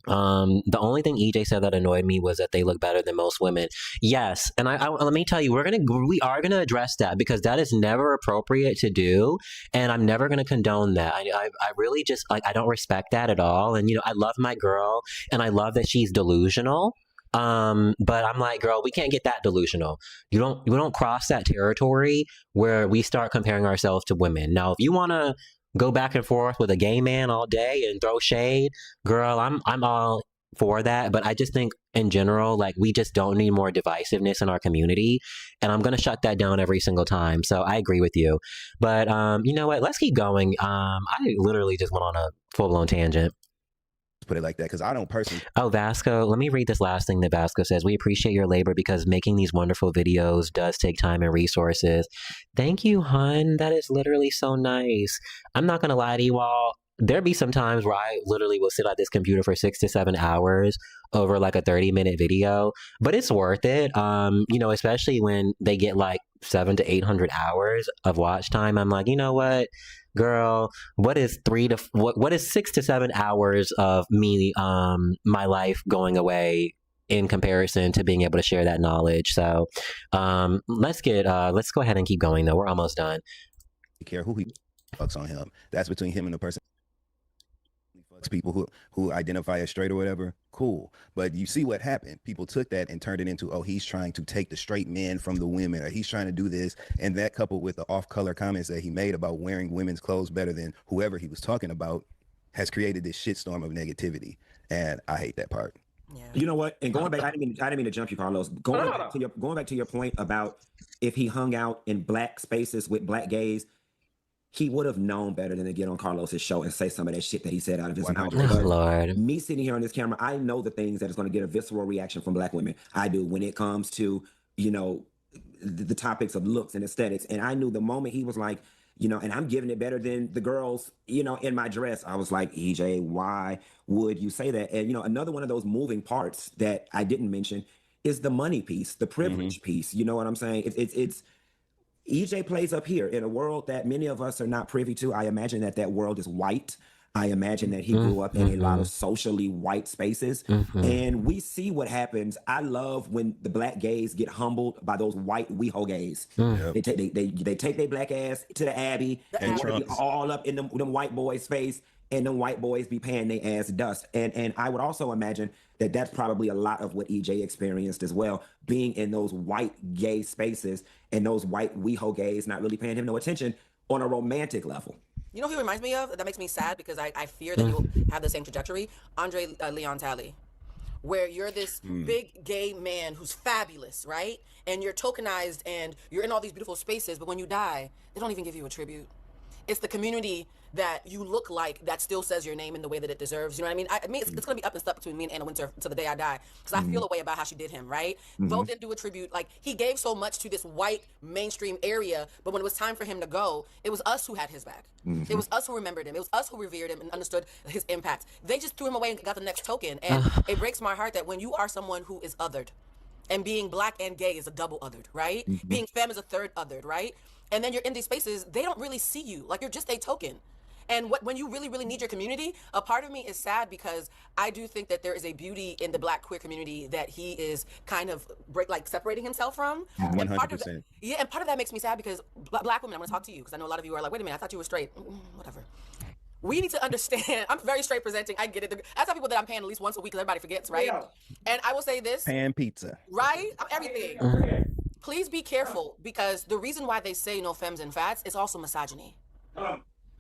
Speaker 1: The only thing EJ said that annoyed me was that they look better than most women. Yes, and I let me tell you, we are gonna address that because that is never appropriate to do, and I'm never gonna condone that. I really just like I don't respect that at all, and I love my girl, and I love that she's delusional. But I'm like, girl, we can't get that delusional. We don't cross that territory where we start comparing ourselves to women. Now, if you wanna go back and forth with a gay man all day and throw shade, girl, I'm all for that. But I just think in general, like we just don't need more divisiveness in our community. And I'm going to shut that down every single time. So I agree with you. But you know what? Let's keep going. I literally just went on a full blown tangent.
Speaker 3: put it like that, because I don't personally.
Speaker 1: Oh, Vasco, let me read this last thing that Vasco says. We appreciate your labor because making these wonderful videos does take time and resources. Thank you, hun. That is literally so nice. I'm not going to lie to you all. There'd be some times where I literally will sit at this computer for 6 to 7 hours over like a 30-minute video, but it's worth it. You know, especially when they get like 700 to 800 hours of watch time. I'm like, you know what, girl, what is 6 to 7 hours of me, my life going away in comparison to being able to share that knowledge? So, let's go ahead and keep going though. We're almost done.
Speaker 3: Care who he fucks on him. That's between him and the person. People who identify as straight or whatever, cool. But you see what happened. People took that and turned it into, oh, he's trying to take the straight men from the women, or he's trying to do this. And that, coupled with the off-color comments that he made about wearing women's clothes better than whoever he was talking about, has created this shitstorm of negativity. And I hate that part.
Speaker 4: Yeah.
Speaker 5: You know what? And going back, I didn't mean to jump you, Carlos. Going back to your point about if he hung out in black spaces with black gays, he would have known better than to get on Carlos's show and say some of that shit that he said out of his mouth.
Speaker 1: Oh, Lord.
Speaker 5: Me sitting here on this camera, I know the things that is going to get a visceral reaction from black women. I do when it comes to, you know, the topics of looks and aesthetics. And I knew the moment he was like, you know, and I'm giving it better than the girls, you know, in my dress. I was like, EJ, why would you say that? And, you know, another one of those moving parts that I didn't mention is the money piece, the privilege piece. You know what I'm saying? It's EJ plays up here in a world that many of us are not privy to. I imagine that world is white. I imagine that he grew up in a lot of socially white spaces. And we see what happens. I love when the black gays get humbled by those white WeHo gays. They take their black ass to the Abbey and be all up in them white boys' face, and them white boys be paying their ass dust. And I would also imagine that that's probably a lot of what EJ experienced as well, being in those white gay spaces and those white WeHo gays not really paying him no attention on a romantic level.
Speaker 4: You know who he reminds me of? That makes me sad because I fear that you'll have the same trajectory. Andre Leon Talley, where you're this big gay man who's fabulous, right? And you're tokenized and you're in all these beautiful spaces, but when you die, they don't even give you a tribute. It's the community that you look like that still says your name in the way that it deserves. You know what I mean? I mean, it's going to be up and stuck between me and Anna Wintour until the day I die, because I feel a way about how she did him, right? Vogue didn't do a tribute. Like, he gave so much to this white mainstream area, but when it was time for him to go, it was us who had his back. It was us who remembered him. It was us who revered him and understood his impact. They just threw him away and got the next token. And it breaks my heart that when you are someone who is othered, and being black and gay is a double othered, right? Being femme is a third othered, right? And then you're in these spaces, they don't really see you. Like, you're just a token. And when you really, really need your community, a part of me is sad because I do think that there is a beauty in the black queer community that he is kind of separating himself from.
Speaker 3: 100%.
Speaker 4: Yeah, and part of that makes me sad because black women, I'm going to talk to you because I know a lot of you are like, wait a minute, I thought you were straight. Whatever. We need to understand, I'm very straight presenting, I get it. I tell people that I'm paying at least once a week because everybody forgets, right? Yeah. And I will say this.
Speaker 3: Pan pizza.
Speaker 4: Right? Everything. Please be careful because the reason why they say no femmes and fats is also misogyny.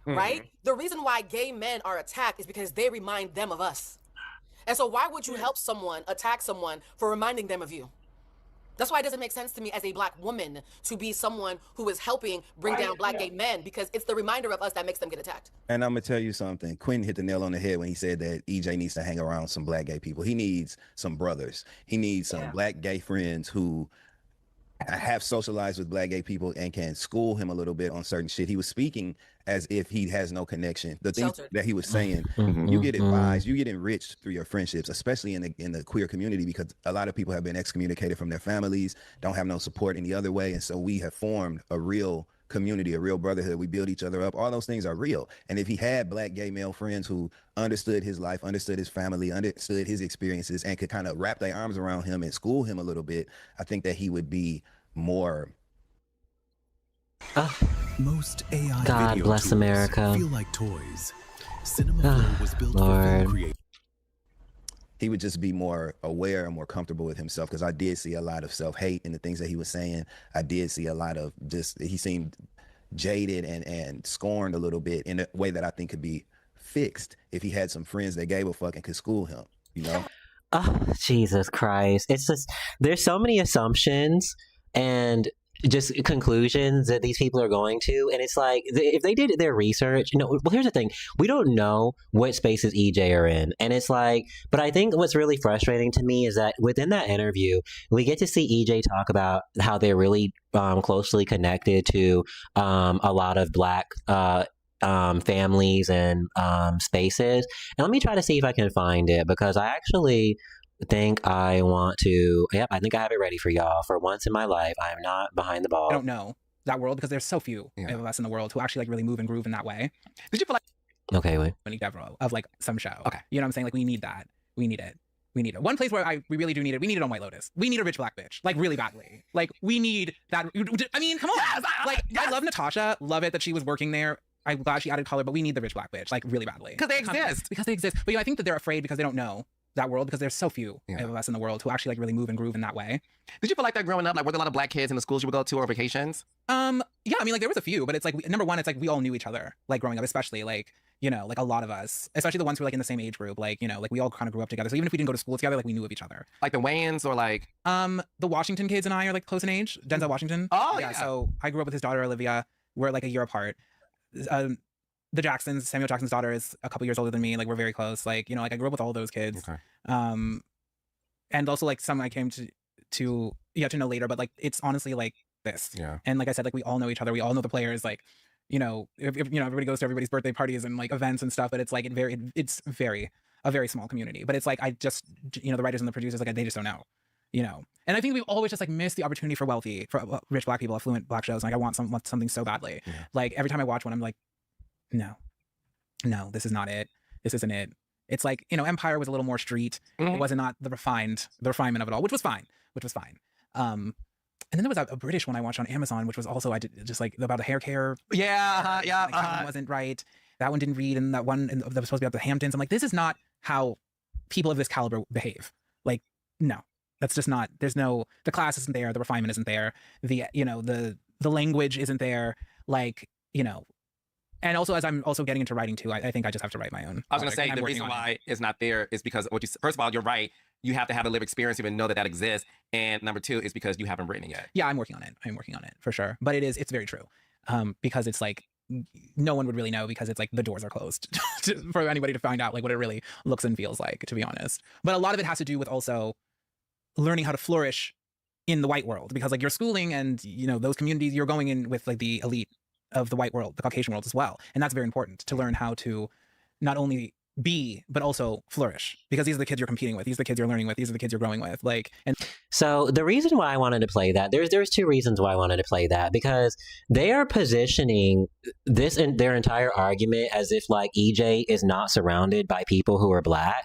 Speaker 4: Right? The reason why gay men are attacked is because they remind them of us. And so why would you help someone attack someone for reminding them of you? That's why it doesn't make sense to me as a black woman to be someone who is helping bring down black gay men, because it's the reminder of us that makes them get attacked.
Speaker 3: And I'm going to tell you something. Quentin hit the nail on the head when he said that EJ needs to hang around some black gay people. He needs some brothers. He needs some black gay friends who have socialized with black gay people and can school him a little bit on certain shit. He was speaking as if he has no connection. The things that he was saying, you get advised, you get enriched through your friendships, especially in the queer community, because a lot of people have been excommunicated from their families, don't have no support any other way. And so we have formed a real community, a real brotherhood. We build each other up. All those things are real. And if he had black gay male friends who understood his life, understood his family, understood his experiences, and could kind of wrap their arms around him and school him a little bit, I think that he would be more.
Speaker 7: Most AI
Speaker 1: God
Speaker 7: video
Speaker 1: bless
Speaker 7: tools
Speaker 1: America.
Speaker 7: feel like toys. Cinema Flow was built for
Speaker 1: Lord.
Speaker 7: film creators.
Speaker 3: He would just be more aware and more comfortable with himself, because I did see a lot of self-hate in the things that he was saying. I did see a lot of he seemed jaded and scorned a little bit in a way that I think could be fixed if he had some friends that gave a fuck and could school him, you know?
Speaker 1: Oh, Jesus Christ. It's just, there's so many assumptions, and just conclusions that these people are going to, and it's like if they did their research, well, here's the thing: we don't know what spaces EJ are in, and it's like, but I think what's really frustrating to me is that within that interview, we get to see EJ talk about how they're really closely connected to a lot of Black families and spaces, and let me try to see if I can find it because I actually think I want to. Yep, I think I have it ready for y'all. For once in my life, I am not behind the ball.
Speaker 8: I don't know that world because there's so few of us in the world who actually like really move and groove in that way. Did you feel like
Speaker 1: Okay, wait.
Speaker 8: Devereaux of like some show? Okay, you know what I'm saying? Like we need that. We need it. We need it. One place where we really do need it. We need it on White Lotus. We need a rich Black bitch, like really badly. Like we need that. I mean, come on. I love Natasha. Love it that she was working there. I'm glad she added color, but we need the rich Black bitch, like really badly.
Speaker 2: Because they exist.
Speaker 8: Because they exist. But I think that they're afraid because they don't know that world because there's so few of us in the world who actually like really move and groove in that way.
Speaker 2: Did you feel like that growing up? Like, were there a lot of Black kids in the schools you would go to or vacations?
Speaker 8: Yeah, I mean, like there was a few, but it's like number one, it's like we all knew each other, like growing up, especially like like a lot of us, especially the ones who were like in the same age group, like like we all kind of grew up together. So even if we didn't go to school together, like we knew of each other.
Speaker 2: Like the Wayans or like
Speaker 8: the Washington kids and I are like close in age. Denzel Washington.
Speaker 2: Oh yeah.
Speaker 8: So I grew up with his daughter Olivia. We're like a year apart. The Jacksons, Samuel Jackson's daughter is a couple years older than me. Like we're very close. Like like I grew up with all those kids.
Speaker 2: Okay.
Speaker 8: And also like some I came to know later, but like it's honestly like this.
Speaker 2: Yeah.
Speaker 8: And like I said, like we all know each other. We all know the players. Like if everybody goes to everybody's birthday parties and like events and stuff. But it's like it's a very small community. But it's like I just the writers and the producers like they just don't know. And I think we've always just like missed the opportunity for rich Black people, affluent Black shows. Like I want something so badly.
Speaker 2: Yeah.
Speaker 8: Like every time I watch one, I'm like, no, this is not it. This isn't it. It's like, Empire was a little more street.
Speaker 2: Mm-hmm.
Speaker 8: It wasn't not the refinement of it all, which was fine. And then there was a British one I watched on Amazon, which was also, I did just like about a hair care.
Speaker 2: Yeah.
Speaker 8: Like, that one wasn't right. That one didn't read. And that one that was supposed to be about the Hamptons. I'm like, this is not how people of this caliber behave. Like, no, that's just not, the class isn't there. The refinement isn't there. The language isn't there. Like, and also, as I'm also getting into writing too, I think I just have to write my own.
Speaker 2: I was going to say, the reason why it's not there is because first of all, you're right. You have to have a lived experience to even know that exists. And number two is because you haven't written it yet.
Speaker 8: Yeah, I'm working on it for sure. But it's very true. Because it's like, no one would really know because it's like the doors are closed for anybody to find out like what it really looks and feels like, to be honest. But a lot of it has to do with also learning how to flourish in the white world because like your schooling and, those communities you're going in with like the elite of the white world, the Caucasian world as well. And that's very important to learn how to not only be, but also flourish because these are the kids you're competing with. These are the kids you're learning with. These are the kids you're growing with.
Speaker 1: So the reason why I wanted to play that, there's two reasons why I wanted to play that because they are positioning this in their entire argument as if like EJ is not surrounded by people who are Black.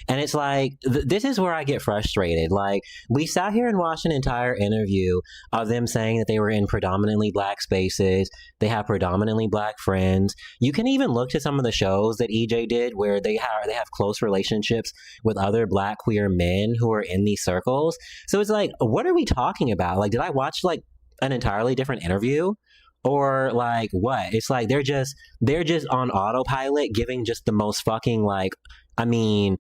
Speaker 1: And it's like, this is where I get frustrated. Like we sat here and watched an entire interview of them saying that they were in predominantly Black spaces. They have predominantly Black friends. You can even look to some of the shows that EJ did where they have close relationships with other Black queer men who are in these circles. So it's like, what are we talking about? Like, did I watch like an entirely different interview? Or like what? It's like they're just on autopilot giving just the most fucking like, I mean,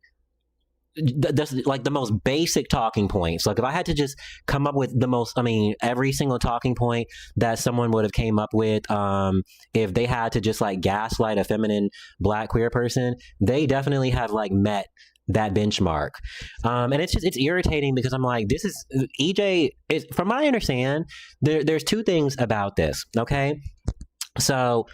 Speaker 1: that's like the most basic talking points. Like if I had to just come up with the most, I mean, every single talking point that someone would have came up with, if they had to just like gaslight a feminine Black queer person, they definitely have like met that benchmark. And it's irritating because I'm like, this is EJ is, from what I understand, there's two things about this. Okay. So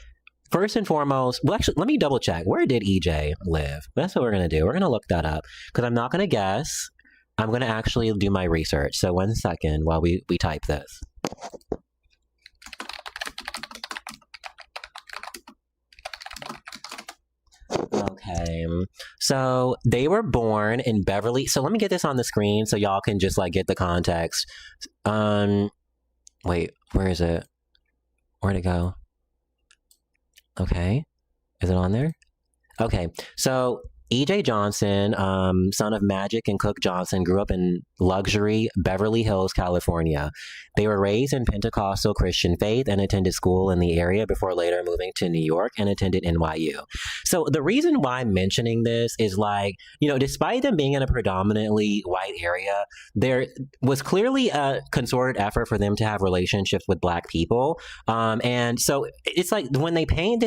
Speaker 1: first and foremost, well, actually, let me double check. Where did EJ live? That's what we're going to do. We're going to look that up because I'm not going to guess. I'm going to actually do my research. So 1 second while we type this. Okay. So they were born in Beverly. So let me get this on the screen so y'all can just like get the context. Wait, where is it? Where'd it go? Okay. Is it on there? Okay. So EJ Johnson, son of Magic and Cook Johnson, grew up in luxury Beverly Hills, California. They were raised in Pentecostal Christian faith and attended school in the area before later moving to New York and attended NYU. So the reason why I'm mentioning this is like, you know, despite them being in a predominantly white area, there was clearly a concerted effort for them to have relationships with Black people. And so it's like when they paint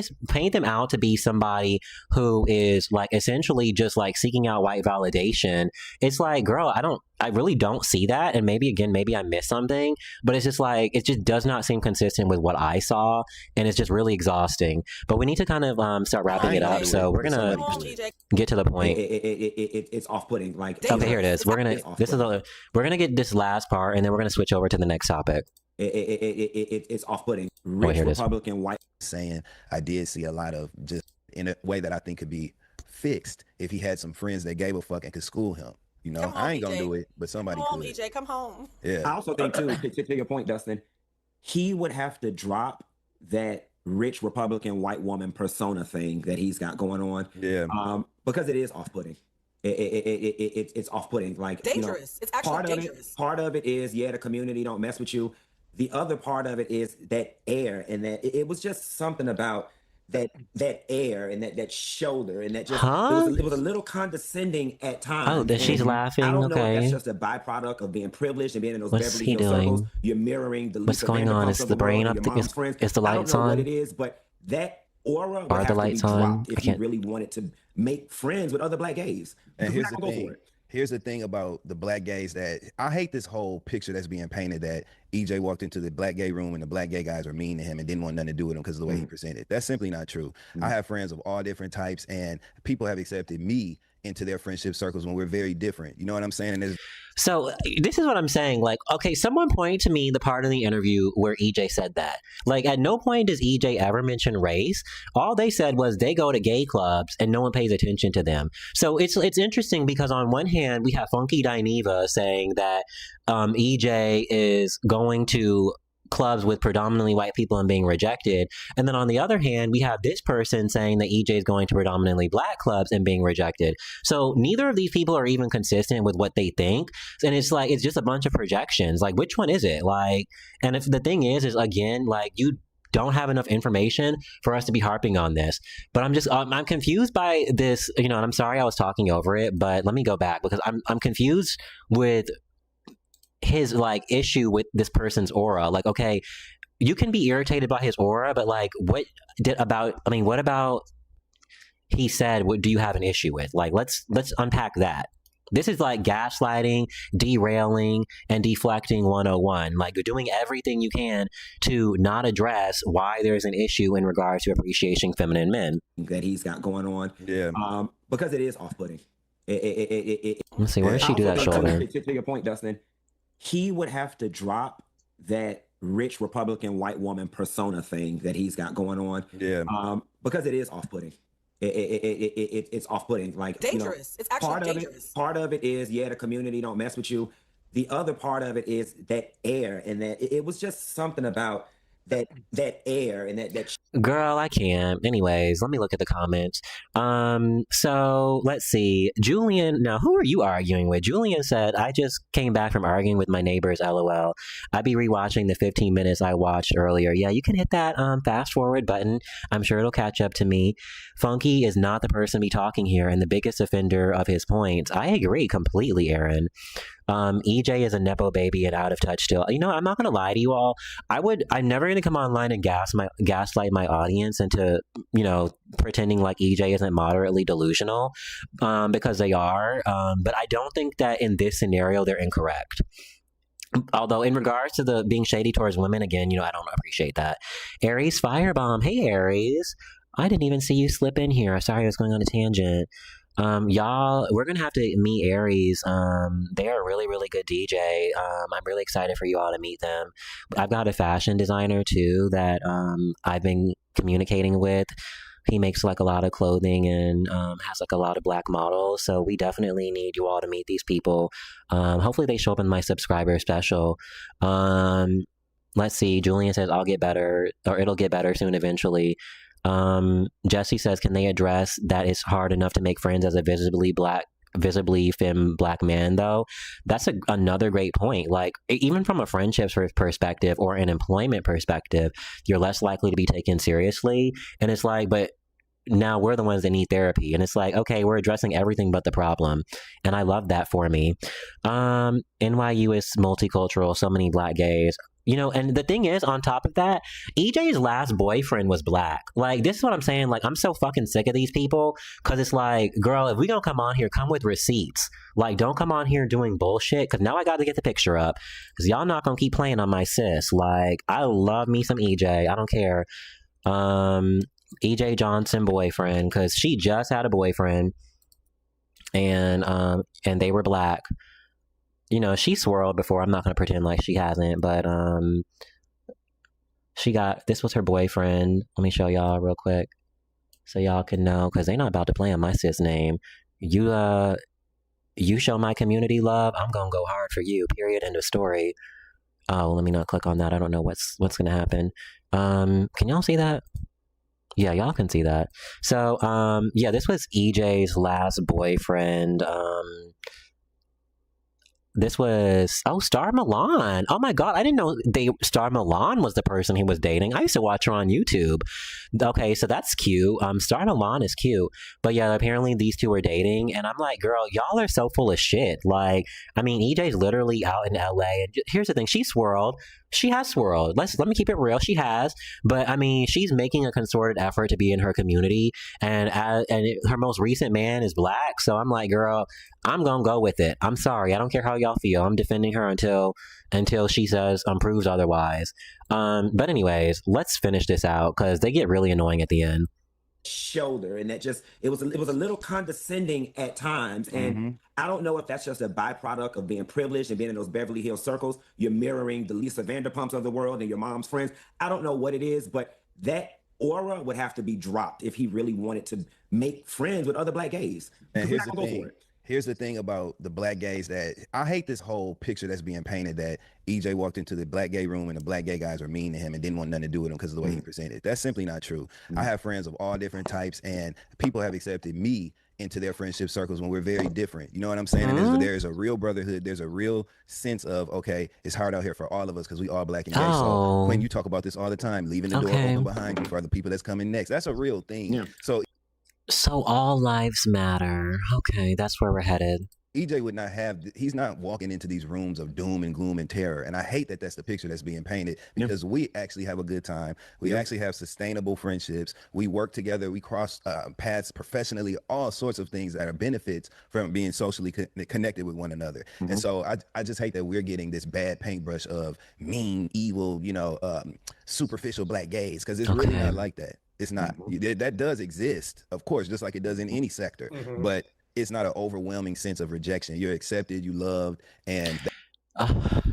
Speaker 1: them out to be somebody who is like essentially just like seeking out white validation, it's like, girl, I really don't see that. And maybe I missed something, but it's just like, it just does not seem consistent with what I saw. And it's just really exhausting. But we need to kind of start wrapping it up. So we're going to get to the point.
Speaker 5: It's off-putting. Like,
Speaker 1: okay, here it is. We're going to get this last part and then we're going to switch over to the next topic.
Speaker 5: It's off-putting. Rich Republican white.
Speaker 3: Saying I did see a lot of just in a way that I think could be fixed if he had some friends that gave a fuck and could school him. You know, I ain't gonna do it, but somebody
Speaker 4: come home,
Speaker 3: could.
Speaker 4: EJ, come home.
Speaker 3: Yeah.
Speaker 5: I also think too, to your point, Dustin, he would have to drop that rich Republican white woman persona thing that he's got going on.
Speaker 3: Yeah.
Speaker 5: Because it is off-putting. It's off-putting. Like,
Speaker 4: dangerous. It's actually dangerous.
Speaker 5: Part of it is, the community don't mess with you. The other part of it is that air, and that it was just something about that air and that shoulder, and that just it was a little condescending at times.
Speaker 1: Oh, that she's laughing.
Speaker 5: I don't know
Speaker 1: okay.
Speaker 5: if that's just a byproduct of being privileged and being in those
Speaker 1: What's
Speaker 5: Beverly
Speaker 1: he
Speaker 5: Hills
Speaker 1: doing?
Speaker 5: circles. You're mirroring the
Speaker 1: What's going on? Is the brain up? Is the lights on?
Speaker 5: I don't know what it is, but that aura would have
Speaker 1: the
Speaker 5: to
Speaker 1: lights
Speaker 5: be
Speaker 1: on?
Speaker 5: dropped if you really wanted to make friends with other Black gays.
Speaker 3: And here's the thing. Here's the thing about the Black gays that I hate this whole picture that's being painted that EJ walked into the Black gay room and the Black gay guys were mean to him and didn't want nothing to do with him because of the way he presented. That's simply not true. I have friends of all different types, and people have accepted me into their friendship circles when we're very different. You know what I'm saying? And
Speaker 1: so this is what I'm saying. Like, okay, someone point to me the part of the interview where EJ said that. Like, at no point does EJ ever mention race. All they said was they go to gay clubs and no one pays attention to them. So it's interesting because on one hand, we have Funky Dineva saying that EJ is going to clubs with predominantly white people and being rejected. And then on the other hand, we have this person saying that EJ is going to predominantly Black clubs and being rejected. So neither of these people are even consistent with what they think. And it's like, it's just a bunch of projections. Like, which one is it? Like, and if the thing is again, like, you don't have enough information for us to be harping on this. But I'm confused by this, and I'm sorry I was talking over it, but let me go back because I'm confused with his like issue with this person's aura. Like, okay, you can be irritated by his aura, but like, what about he said, what do you have an issue with? Like, let's unpack that. This is like gaslighting, derailing, and deflecting 101. Like, you're doing everything you can to not address why there's an issue in regards to appreciating feminine men
Speaker 5: that he's got going on.
Speaker 3: Yeah.
Speaker 5: Because it is off-putting.
Speaker 1: Let's see, where does she do that shoulder?
Speaker 5: To your point, Dustin, he would have to drop that rich Republican white woman persona thing that he's got going on.
Speaker 3: Yeah.
Speaker 5: Because it is off-putting. It's off-putting. Like,
Speaker 4: dangerous. It's actually dangerous.
Speaker 5: Part of it is, the community don't mess with you. The other part of it is that air, and that it was just something about that air and that
Speaker 1: Girl, I can't. Anyways, let me look at the comments. So let's see. Julian, now who are you arguing with? Julian said, I just came back from arguing with my neighbors, LOL. I'd be rewatching the 15 minutes I watched earlier. Yeah, you can hit that fast forward button. I'm sure it'll catch up to me. Funky is not the person to be talking here and the biggest offender of his points. I agree completely, Aaron. EJ is a Nepo baby and out of touch still. I'm not going to lie to you all. I'm never going to come online and gaslight my audience into, pretending like EJ isn't moderately delusional, because they are. But I don't think that in this scenario, they're incorrect. Although in regards to the being shady towards women, again, I don't appreciate that. Aries Firebomb. Hey, Aries. I didn't even see you slip in here. Sorry, I was going on a tangent. Y'all, we're gonna have to meet Aries. They're a really, really good DJ. I'm really excited for you all to meet them. I've got a fashion designer too that I've been communicating with. He makes like a lot of clothing and has like a lot of Black models. So we definitely need you all to meet these people. Hopefully they show up in my subscriber special. Let's see. Julian says I'll get better, or it'll get better soon eventually. Jesse says, can they address that it's hard enough to make friends as a visibly femme black man, though? That's another great point. Like, even from a friendships perspective or an employment perspective, you're less likely to be taken seriously. And it's like, but now we're the ones that need therapy. And it's like, okay, we're addressing everything but the problem. And I love that for me. NYU is multicultural, so many black gays. You know, and the thing is, on top of that, EJ's last boyfriend was black. Like, this is what I'm saying. Like, I'm so fucking sick of these people, because it's like, girl, if we gonna come on here, come with receipts. Like, don't come on here doing bullshit, because now I got to get the picture up, because y'all not gonna keep playing on my sis. Like, I love me some EJ. I don't care. EJ Johnson boyfriend, because she just had a boyfriend, and they were black. You know, she swirled before. I'm not going to pretend like she hasn't, but this was her boyfriend. Let me show y'all real quick so y'all can know, because they not about to play on my sis name. You show my community love, I'm going to go hard for you, period, end of story. Oh, let me not click on that. I don't know what's going to happen. Can y'all see that? Yeah, y'all can see that. So, yeah, this was EJ's last boyfriend. This was, Star Milan. Oh my God, I didn't know Star Milan was the person he was dating. I used to watch her on YouTube. Okay, so that's cute. Star Milan is cute. But yeah, apparently these two are dating. And I'm like, girl, y'all are so full of shit. Like, I mean, EJ's literally out in LA. And here's the thing, she swirled. She has swirled. Let me keep it real. She has. But I mean, she's making a concerted effort to be in her community. And her most recent man is black. So I'm like, girl, I'm going to go with it. I'm sorry. I don't care how y'all feel. I'm defending her until she says, proves otherwise. But anyways, let's finish this out, because they get really annoying at the end.
Speaker 5: Shoulder, and that just it was a little condescending at times, and I don't know if that's just a byproduct of being privileged and being in those Beverly Hills circles. You're mirroring the Lisa Vanderpumps of the world and your mom's friends. I don't know what it is, but that aura would have to be dropped if he really wanted to make friends with other black gays.
Speaker 3: And here's the thing about the black gays, that I hate this whole picture that's being painted that EJ walked into the black gay room and the black gay guys were mean to him and didn't want nothing to do with him because of the way he presented. That's simply not true. I have friends of all different types, and people have accepted me into their friendship circles when we're very different. You know what I'm saying? And there's a real brotherhood. There's a real sense of, okay, it's hard out here for all of us because we all black and gay. So when you talk about this all the time, leaving the door open behind you for the people that's coming next, that's a real thing. Yeah.
Speaker 1: So all lives matter. Okay, that's where we're headed.
Speaker 3: EJ would not have, he's not walking into these rooms of doom and gloom and terror. And I hate that that's the picture that's being painted, because we actually have a good time. We actually have sustainable friendships. We work together. We cross paths professionally, all sorts of things that are benefits from being socially connected with one another. And so I just hate that we're getting this bad paintbrush of mean, evil, superficial black gays, because it's really not like that. It's not. That does exist, of course, just like it does in any sector. But it's not an overwhelming sense of rejection. You're accepted, you loved, and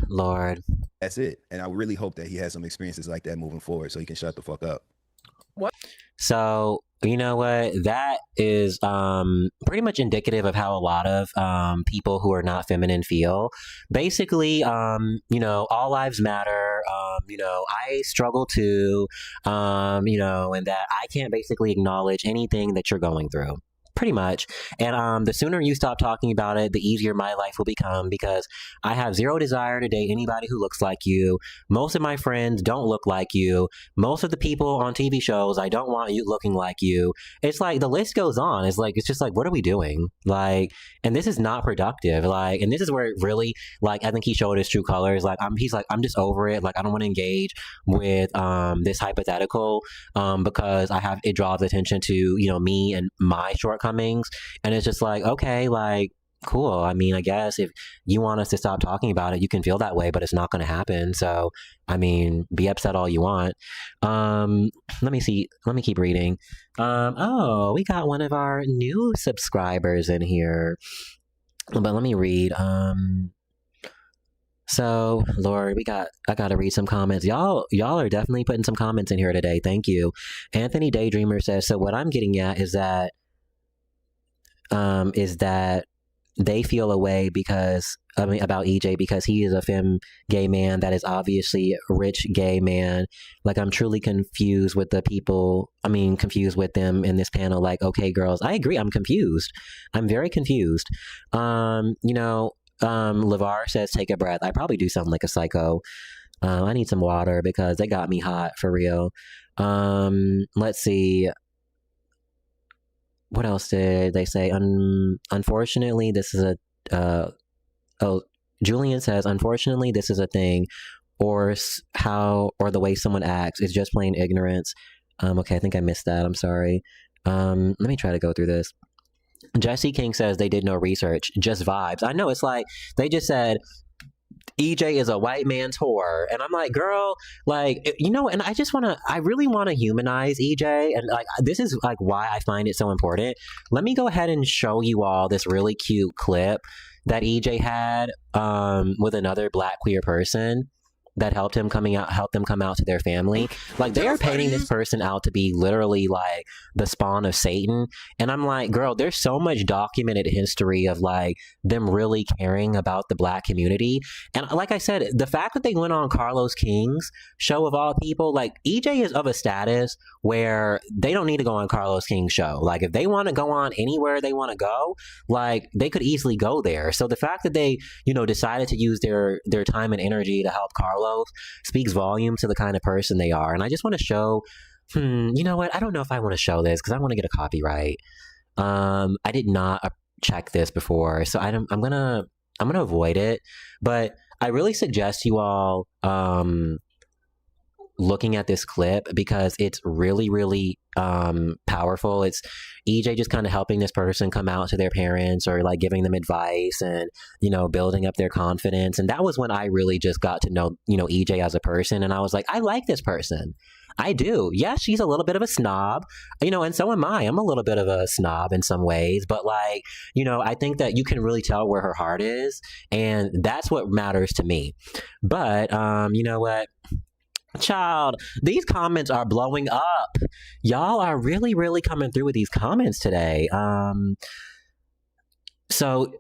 Speaker 1: Lord,
Speaker 3: that's it. And I really hope that he has some experiences like that moving forward, so he can shut the fuck up.
Speaker 1: So, you know what? That is pretty much indicative of how a lot of people who are not feminine feel. Basically, all lives matter. I struggle too, and that I can't basically acknowledge anything that you're going through. Pretty much. And the sooner you stop talking about it, the easier my life will become, because I have zero desire to date anybody who looks like you. Most of my friends don't look like you. Most of the people on TV shows, I don't want you looking like you. It's like the list goes on. It's just like, what are we doing? Like, and this is not productive. Like, and this is where it really, like, I think he showed his true colors. Like, he's like, I'm just over it. Like, I don't want to engage with this hypothetical because it draws attention to, me and my shortcomings. And it's just like, okay, like, cool. I mean, I guess if you want us to stop talking about it, you can feel that way, but it's not going to happen. So, I mean, be upset all you want. Let me see. Let me keep reading. We got one of our new subscribers in here. But let me read. So, Lord, I got to read some comments. Y'all are definitely putting some comments in here today. Thank you. Anthony Daydreamer says, so what I'm getting at is that they feel a way because about EJ because he is a femme gay man that is obviously a rich gay man. Like, I'm truly confused with the people. I mean, confused with them in this panel. Like, okay, girls, I agree. I'm confused. I'm very confused. LeVar says, take a breath. I probably do sound like a psycho. I need some water because they got me hot for real. Let's see. What else did they say? Unfortunately, this is a. Julian says, unfortunately, this is a thing, or the way someone acts is just plain ignorance. Okay, I think I missed that. I'm sorry. Let me try to go through this. Jesse King says they did no research, just vibes. I know, it's like they just said EJ is a white man's whore, and I'm like, girl, like, and I really want to humanize EJ, and like, this is like why I find it so important. Let me go ahead and show you all this really cute clip that EJ had with another Black queer person that helped them come out to their family. Like, they are painting this person out to be literally like the spawn of Satan. And I'm like, girl, there's so much documented history of like them really caring about the Black community. And like I said, the fact that they went on Carlos King's show of all people, like, EJ is of a status where they don't need to go on Carlos King's show. Like, if they want to go on anywhere they want to go, like, they could easily go there. So the fact that they, decided to use their time and energy to help Carlos speaks volume to the kind of person they are. And I just want to show, you know what? I don't know if I want to show this because I want to get a copyright. I did not check this before, so I'm gonna avoid it. But I really suggest you all looking at this clip because it's really, really powerful. It's EJ just kind of helping this person come out to their parents or like giving them advice and, building up their confidence. And that was when I really just got to know, EJ as a person. And I was like, I like this person. I do. Yeah, she's a little bit of a snob, and so am I. I'm a little bit of a snob in some ways, but like, I think that you can really tell where her heart is, and that's what matters to me. But you know what? Child, these comments are blowing up. Y'all are really, really coming through with these comments today. So,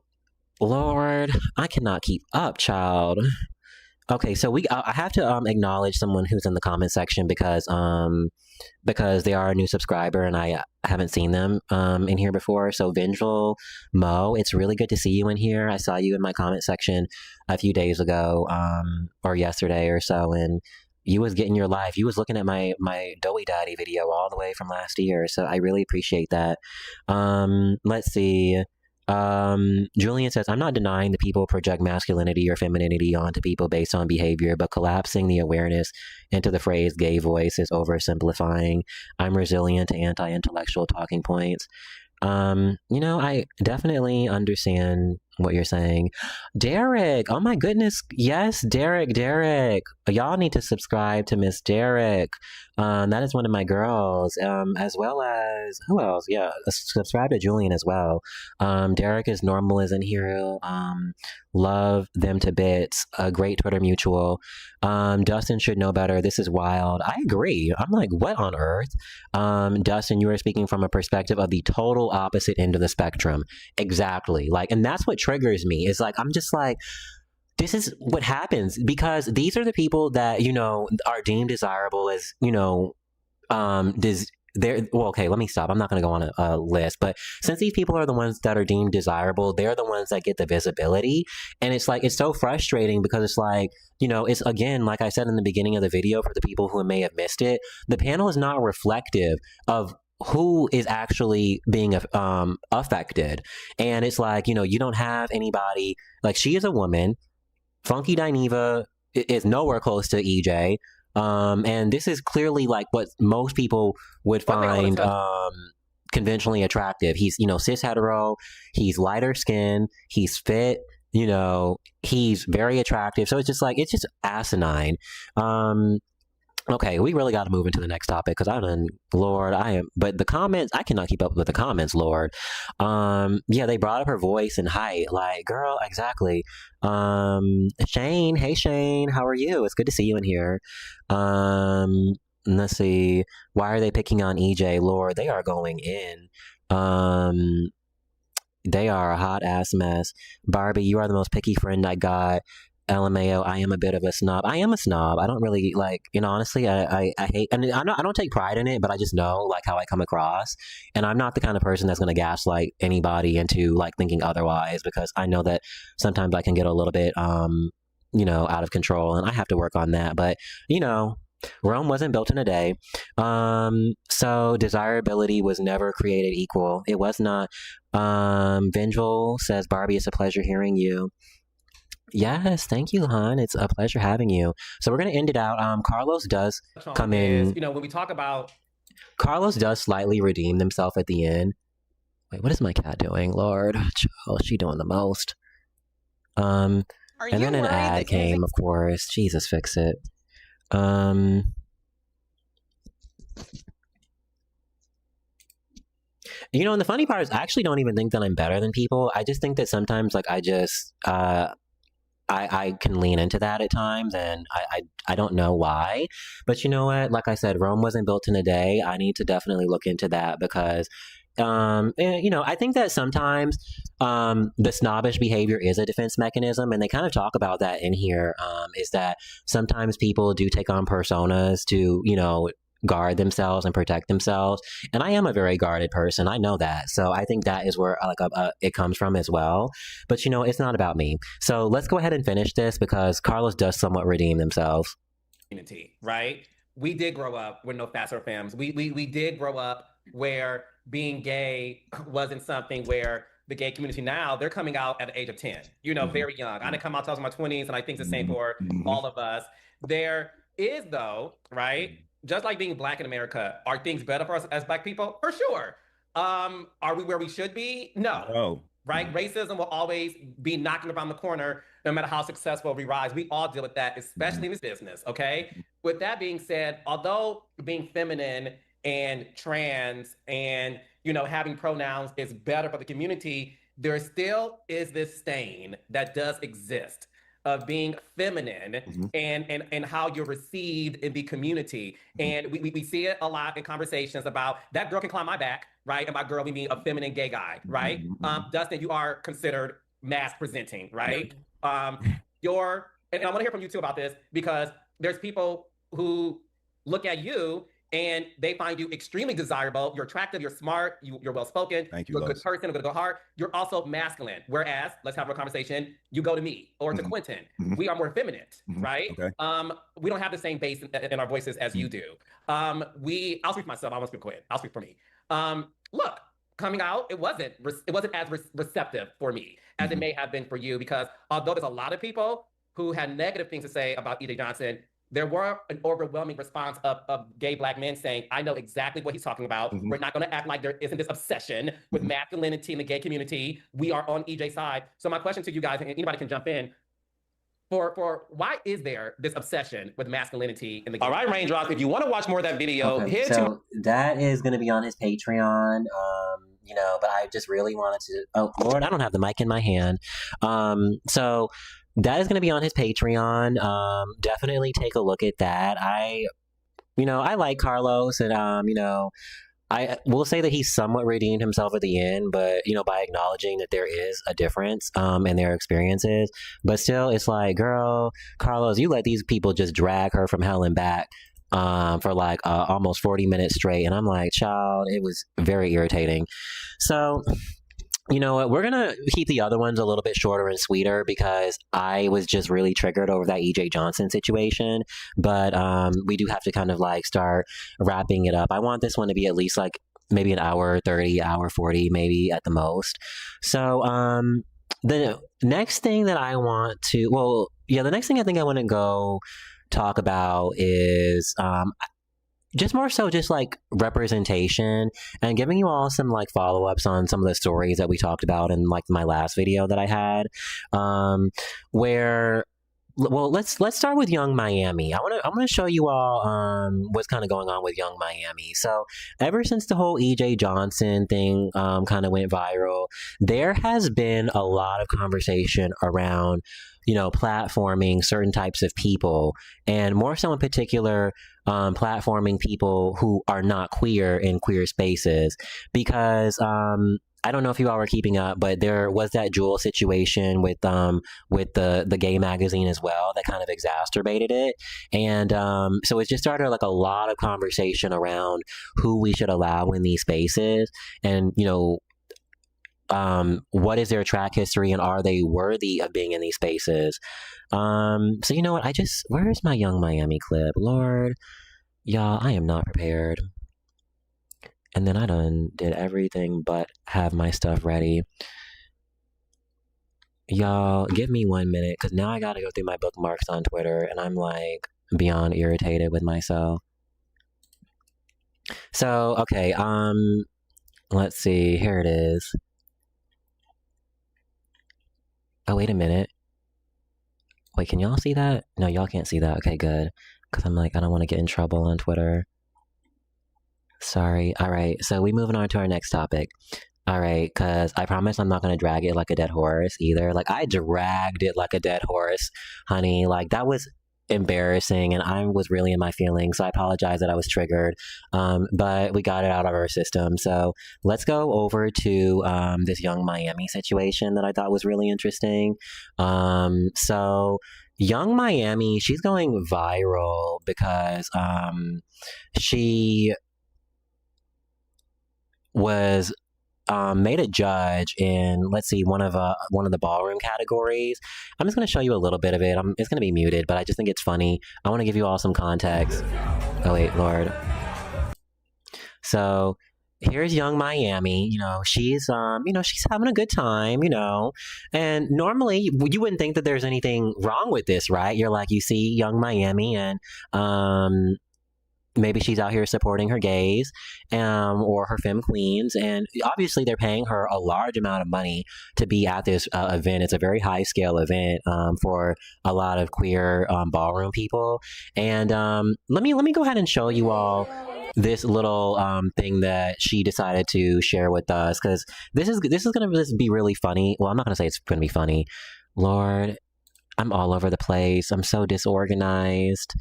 Speaker 1: Lord, I cannot keep up, child. Okay, so I have to acknowledge someone who's in the comment section because they are a new subscriber and I haven't seen them in here before. So Vengeful Mo, it's really good to see you in here. I saw you in my comment section a few days ago or yesterday or so, and you was getting your life. You was looking at my Doughy Daddy video all the way from last year. So I really appreciate that. Let's see. Julian says, I'm not denying that people project masculinity or femininity onto people based on behavior, but collapsing the awareness into the phrase gay voice is oversimplifying. I'm resilient to anti-intellectual talking points. I definitely understand what you're saying. Derek, oh my goodness. Yes, Derek. Y'all need to subscribe to Miss Derek. That is one of my girls, as well as, who else? Yeah, subscribe to Julian as well. Derek is normal is in here. Love them to bits. A great Twitter mutual. Dustin should know better. This is wild. I agree. I'm like, what on earth? Dustin, you are speaking from a perspective of the total opposite end of the spectrum. Exactly. Like, and that's what triggers me. Is like, I'm just like, this is what happens because these are the people that, are deemed desirable as, okay, let me stop. I'm not going to go on a list, but since these people are the ones that are deemed desirable, they're the ones that get the visibility. And it's like, it's so frustrating because it's like, it's again, like I said in the beginning of the video, for the people who may have missed it, the panel is not reflective of who is actually being affected. And it's like, you don't have anybody, like, she is a woman. Funky Dineva is nowhere close to EJ. And this is clearly like what most people would find conventionally attractive. He's, cis hetero, he's lighter skin, he's fit, he's very attractive. So it's just asinine. Okay, we really got to move into the next topic because but the comments, I cannot keep up with the comments, Lord. Yeah, they brought up her voice and height. Like, girl, exactly. Shane, hey Shane, how are you? It's good to see you in here. Let's see. Why are they picking on EJ? Lord, they are going in. They are a hot ass mess. Barbie, you are the most picky friend I got. LMAO, I am a bit of a snob. I am a snob. I don't really like, honestly, I hate, and I don't take pride in it, but I just know like how I come across. And I'm not the kind of person that's going to gaslight anybody into like thinking otherwise, because I know that sometimes I can get a little bit, out of control, and I have to work on that. But, Rome wasn't built in a day. So desirability was never created equal. It was not. Vengeful says, Barbie, it's a pleasure hearing you. Yes, thank you, hon. It's a pleasure having you. So we're gonna end it out. Carlos does come in.
Speaker 2: When we talk about
Speaker 1: Carlos does slightly redeem himself at the end. Wait, what is my cat doing? Lord, she doing the most. And then an ad came, of course. Jesus, fix it. And the funny part is I actually don't even think that I'm better than people. I just think that sometimes like I can lean into that at times, and I don't know why. But you know what? Like I said, Rome wasn't built in a day. I need to definitely look into that, because I think that sometimes the snobbish behavior is a defense mechanism, and they kind of talk about that in here, is that sometimes people do take on personas to, guard themselves and protect themselves. And I am a very guarded person. I know that. So I think that is where it comes from as well. But, it's not about me. So let's go ahead and finish this, because Carlos does somewhat redeem themselves.
Speaker 2: Community, right? We did grow up with no fats or femmes. We did grow up where being gay wasn't something where the gay community now, they're coming out at the age of 10, very young. I didn't come out till I was in my 20s, and I think it's the same for all of us. There is, though, right? Just like being Black in America, are things better for us as Black people? For sure. Are we where we should be? No. Right? Racism will always be knocking around the corner, no matter how successful we rise. We all deal with that, especially in this business, okay? With that being said, although being feminine and trans and, having pronouns is better for the community, there still is this stain that does exist of being feminine and how you're received in the community. And we see it a lot in conversations about that girl can climb my back, right? And by girl, we mean a feminine gay guy, right? Dustin, you are considered mass presenting, right? And I want to hear from you too about this, because there's people who look at you and they find you extremely desirable. You're attractive, you're smart, you're well-spoken, you're a good person, a good heart. You're also masculine. Whereas, let's have a conversation, you go to me or to Quentin. We are more effeminate, right? Okay. We don't have the same bass in our voices as you do. I'll speak for myself, I won't speak for Quentin. I'll speak for me. Look, coming out, it wasn't as receptive for me as it may have been for you, because although there's a lot of people who had negative things to say about EJ Johnson, there were an overwhelming response of gay Black men saying, I know exactly what he's talking about. We're not going to act like there isn't this obsession with masculinity in the gay community. We are on EJ's side. So my question to you guys, and anybody can jump in, for why is there this obsession with masculinity in the gay community? All right, Raindrop, if you want to watch more of that video,
Speaker 1: that is going to be on his Patreon. But I just really wanted to, oh Lord, I don't have the mic in my hand. So that is going to be on his Patreon. Definitely take a look at that. I like Carlos, and I will say that he somewhat redeemed himself at the end, but by acknowledging that there is a difference in their experiences. But still, it's like, girl, Carlos, you let these people just drag her from hell and back for like almost 40 minutes straight, and I'm like, child, it was very irritating. So, you know what? We're going to keep the other ones a little bit shorter and sweeter, because I was just really triggered over that EJ Johnson situation. But we do have to kind of like start wrapping it up. I want this one to be at least like maybe an hour 30, hour 40, maybe at the most. So the next thing that I want to, the next thing I think I want to go talk about is just more so just like representation, and giving you all some like follow-ups on some of the stories that we talked about in like my last video that I had, let's start with Young Miami. I'm gonna show you all what's kind of going on with Young Miami. So ever since the whole EJ Johnson thing kind of went viral, there has been a lot of conversation around platforming certain types of people, and more so in particular, platforming people who are not queer in queer spaces, because I don't know if you all were keeping up, but there was that Jewel situation with the gay magazine as well that kind of exacerbated it, and so it just started like a lot of conversation around who we should allow in these spaces, and what is their track history, and are they worthy of being in these spaces? So you know what? Where's my Young Miami clip? Lord, y'all, I am not prepared. And then I done did everything but have my stuff ready. Y'all, give me 1 minute, because now I gotta go through my bookmarks on Twitter, and I'm like beyond irritated with myself. So, okay, let's see, here it is. Oh, wait a minute. Wait, can y'all see that? No, y'all can't see that. Okay, good. Because I'm like, I don't want to get in trouble on Twitter. Sorry. All right. So we moving on to our next topic. All right. Because I promise I'm not going to drag it like a dead horse either. Like, I dragged it like a dead horse, honey. Like, that was embarrassing, and I was really in my feelings. So I apologize that I was triggered. But we got it out of our system. So let's go over to this Young Miami situation that I thought was really interesting. So Young Miami, she's going viral because she was made a judge in, let's see, one of the ballroom categories. I'm just going to show you a little bit of it. It's going to be muted, but I just think it's funny. I want to give you all some context. Oh wait, Lord. So here's Young Miami. She's she's having a good time. And normally you wouldn't think that there's anything wrong with this, right? You're like, you see Young Miami, and maybe she's out here supporting her gays, or her femme queens, and obviously they're paying her a large amount of money to be at this event. It's a very high scale event for a lot of queer ballroom people. And let me go ahead and show you all this little thing that she decided to share with us, because this is going to be really funny. Well, I'm not going to say it's going to be funny. Lord, I'm all over the place. I'm so disorganized.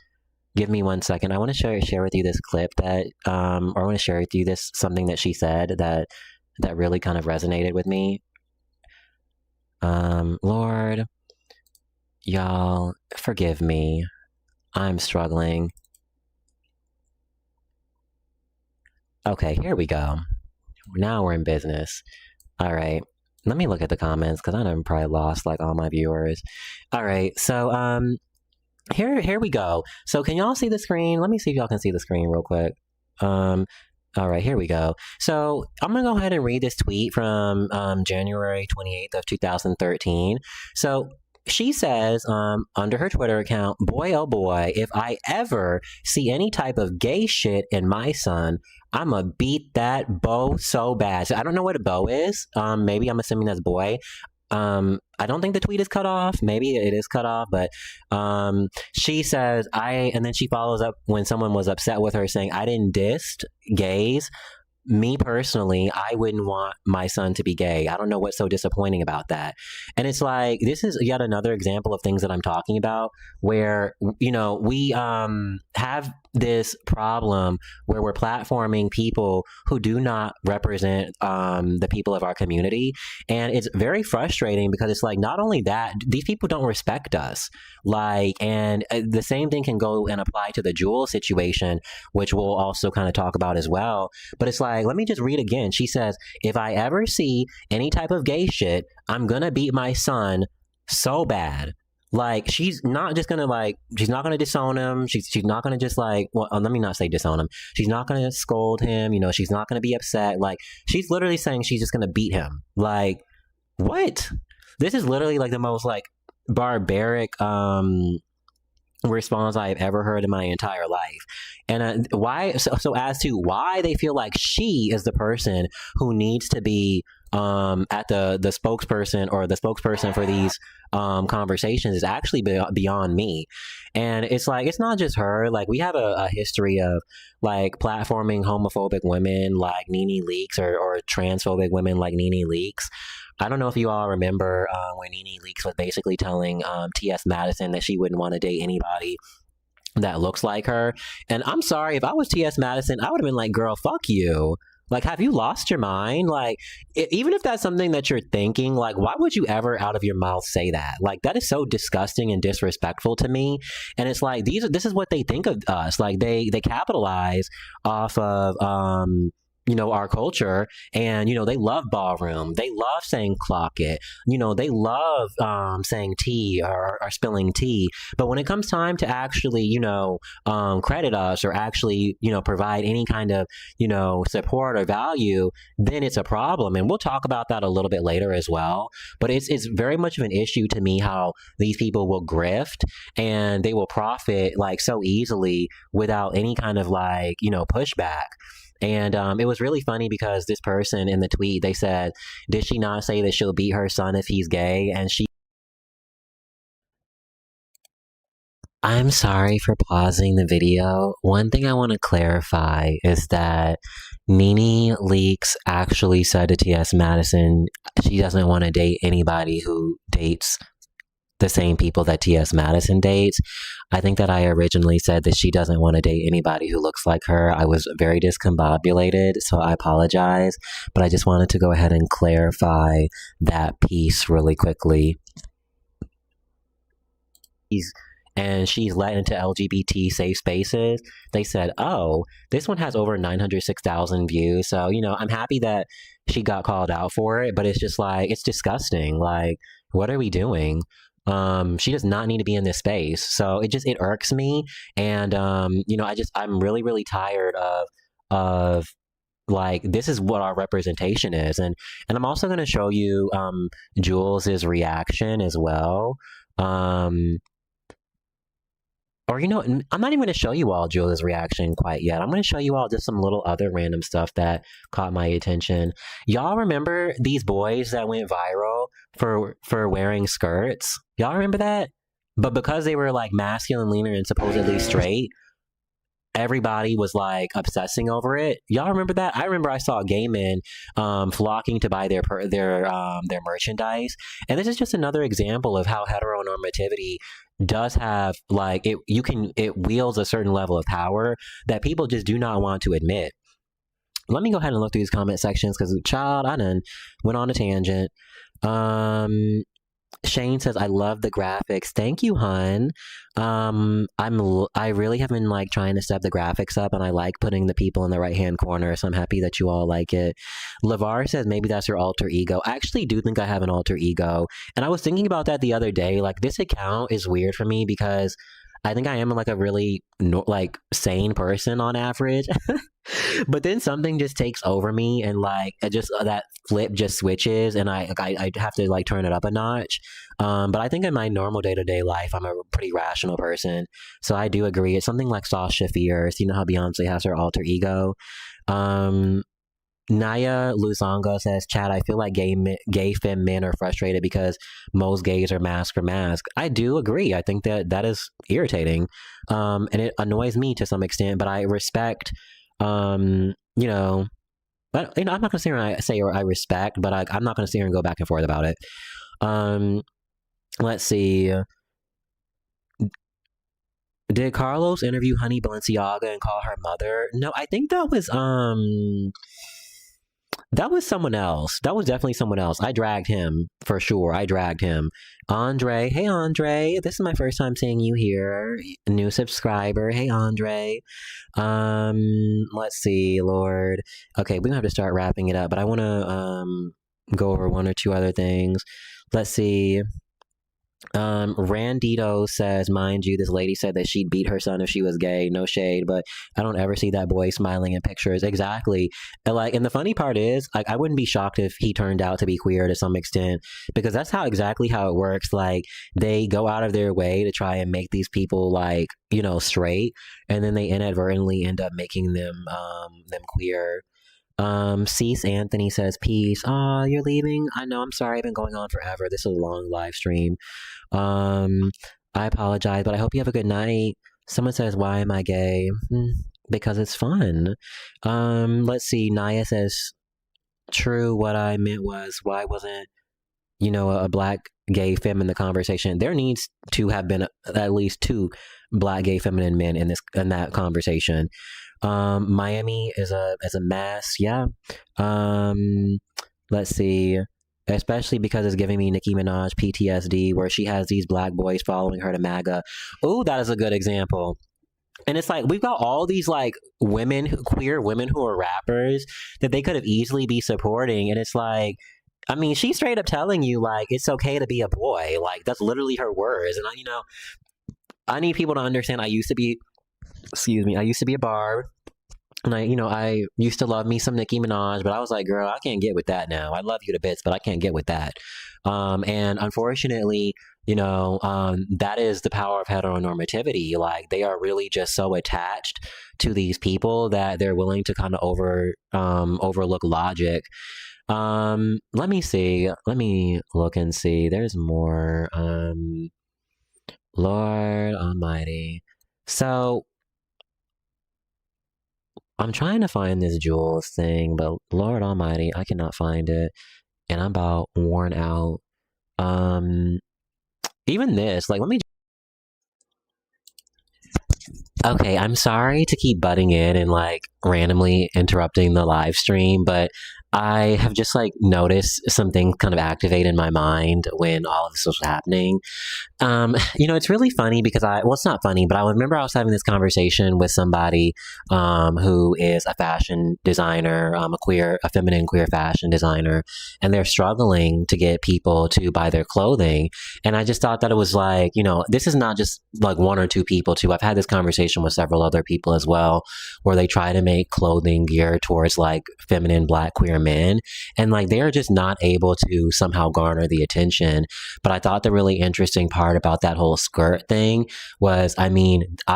Speaker 1: Give me 1 second. I want to share with you this clip that, or I want to share with you something that she said that really kind of resonated with me. Lord, y'all, forgive me. I'm struggling. Okay, here we go. Now we're in business. All right. Let me look at the comments, because I done probably lost like all my viewers. All right. So, here we go. So can y'all see the screen? Let me see if y'all can see the screen real quick. All right, here we go. So I'm gonna go ahead and read this tweet from January 28th of 2013. So she says under her Twitter account, "Boy, oh boy, if I ever see any type of gay shit in my son, I'ma beat that bow so bad." So I don't know what a bow is. Maybe I'm assuming that's boy. I don't think the tweet is cut off. Maybe it is cut off, but she says, and then she follows up when someone was upset with her saying, "I didn't diss gays. Me personally, I wouldn't want my son to be gay. I don't know what's so disappointing about that." And it's like, this is yet another example of things that I'm talking about, where, we have this problem where we're platforming people who do not represent the people of our community. And it's very frustrating, because it's like, not only that, these people don't respect us. And the same thing can go and apply to the Jewel situation, which we'll also kind of talk about as well. But it's like, let me just read again. She says, "If I ever see any type of gay shit, I'm gonna beat my son so bad." Like, she's not just gonna she's not gonna disown him. She's not gonna just let me not say disown him. She's not gonna scold him. She's not gonna be upset. Like, she's literally saying she's just gonna beat him. Like, what? This is literally like the most barbaric response I've ever heard in my entire life. And why? So as to why they feel like she is the person who needs to be at the spokesperson or the spokesperson for these conversations is actually beyond me. And it's like, it's not just her. Like, we have a history of like platforming homophobic women like Nene Leakes or transphobic women like Nene Leakes. I don't know if you all remember when Nene Leakes was basically telling T.S. Madison that she wouldn't want to date anybody that looks like her. And I'm sorry, if I was T.S. Madison, I would have been like, girl, fuck you. Like, have you lost your mind? Like, even if that's something that you're thinking, like, why would you ever out of your mouth say that? Like, that is so disgusting and disrespectful to me. And it's like, this is what they think of us. Like, they capitalize off of, our culture, and, they love ballroom. They love saying clock it. They love saying tea or spilling tea. But when it comes time to actually, credit us or actually, provide any kind of, support or value, then it's a problem. And we'll talk about that a little bit later as well. But it's very much of an issue to me how these people will grift and they will profit like so easily without any kind of like, pushback. And it was really funny because this person in the tweet, they said, did she not say that she'll beat her son if he's gay? And I'm sorry for pausing the video. One thing I want to clarify is that Nene Leakes actually said to T.S. Madison she doesn't want to date anybody who dates the same people that T.S. Madison dates. I think that I originally said that she doesn't want to date anybody who looks like her. I was very discombobulated, so I apologize. But I just wanted to go ahead and clarify that piece really quickly. And she's let into LGBT safe spaces. They said, oh, this one has over 906,000 views. So, I'm happy that she got called out for it, but it's just like, it's disgusting. Like, what are we doing? She does not need to be in this space. So it irks me. And, I'm really, really tired of like, this is what our representation is. And I'm also going to show you, Jules's reaction as well. Or, I'm not even going to show you all Julia's reaction quite yet. I'm going to show you all just some little other random stuff that caught my attention. Y'all remember these boys that went viral for wearing skirts? Y'all remember that? But because they were like masculine, leaner, and supposedly straight, everybody was like obsessing over it. Y'all remember that? I remember I saw gay men flocking to buy their merchandise. And this is just another example of how heteronormativity does have like it wields a certain level of power that people just do not want to admit. Let me go ahead and look through these comment sections because child, I done went on a tangent. Shane says, I love the graphics. Thank you, hun. I really have been like trying to step the graphics up, and I like putting the people in the right-hand corner, so I'm happy that you all like it. LeVar says, maybe that's your alter ego. I actually do think I have an alter ego, and I was thinking about that the other day. Like, this account is weird for me because I think I am like a really sane person on average. But then something just takes over me, and like that flip just switches, and I have to like turn it up a notch. But I think in my normal day-to-day life, I'm a pretty rational person. So I do agree. It's something like Sasha Fierce. You know how Beyonce has her alter ego? Naya Luzonga says, Chad, I feel like gay femme men are frustrated because most gays are mask for mask. I do agree. I think that is irritating. And it annoys me to some extent, but I respect, but I'm not going to sit here and say I respect, but I'm not going to sit here and go back and forth about it. Let's see. Did Carlos interview Honey Balenciaga and call her mother? No, I think that was someone else. That was definitely someone else. I dragged him for sure. I dragged him. Andre. Hey, Andre. This is my first time seeing you here. New subscriber. Hey, Andre. Let's see, Lord. Okay, we have to start wrapping it up, but I want to go over one or two other things. Let's see. Randito says, mind you, this lady said that she'd beat her son if she was gay. No shade, but I don't ever see that boy smiling in pictures. Exactly. And the funny part is, like, I wouldn't be shocked if he turned out to be queer to some extent, because that's exactly how it works. Like, they go out of their way to try and make these people like, straight, and then they inadvertently end up making them queer. Cease Anthony says, peace. Aw, you're leaving? I know, I'm sorry. I've been going on forever. This is a long live stream. I apologize, but I hope you have a good night. Someone says, why am I gay? Because it's fun. Let's see. Naya says, true. What I meant was, why wasn't, a black gay femme in the conversation? There needs to have been at least 2 black gay feminine men in that conversation. Miami is a mess. Yeah. Let's see. Especially because it's giving me Nicki Minaj PTSD, where she has these black boys following her to MAGA. Oh, that is a good example. And it's like, we've got all these like queer women who are rappers that they could have easily be supporting. And it's like, I mean, she's straight up telling you like, it's okay to be a boy. Like, that's literally her words. And I need people to understand I used to be a barb. And I used to love me some Nicki Minaj, but I was like, girl, I can't get with that now. I love you to bits, but I can't get with that. And unfortunately, that is the power of heteronormativity. Like, they are really just so attached to these people that they're willing to kind of overlook logic. Let me see. Let me look and see. There's more. Lord Almighty. So I'm trying to find this Jules thing, but Lord Almighty, I cannot find it. And I'm about worn out. Even this, like, let me. Okay, I'm sorry to keep butting in and like randomly interrupting the live stream, but I have just like noticed something kind of activate in my mind when all of this was happening. It's really funny because it's not funny, but I remember I was having this conversation with somebody who is a fashion designer, a feminine queer fashion designer, and they're struggling to get people to buy their clothing. And I just thought that it was like, this is not just like 1 or 2 people too. I've had this conversation with several other people as well, where they try to make clothing geared towards like feminine black queer men, and like they're just not able to somehow garner the attention. But I thought the really interesting part about that whole skirt thing was, I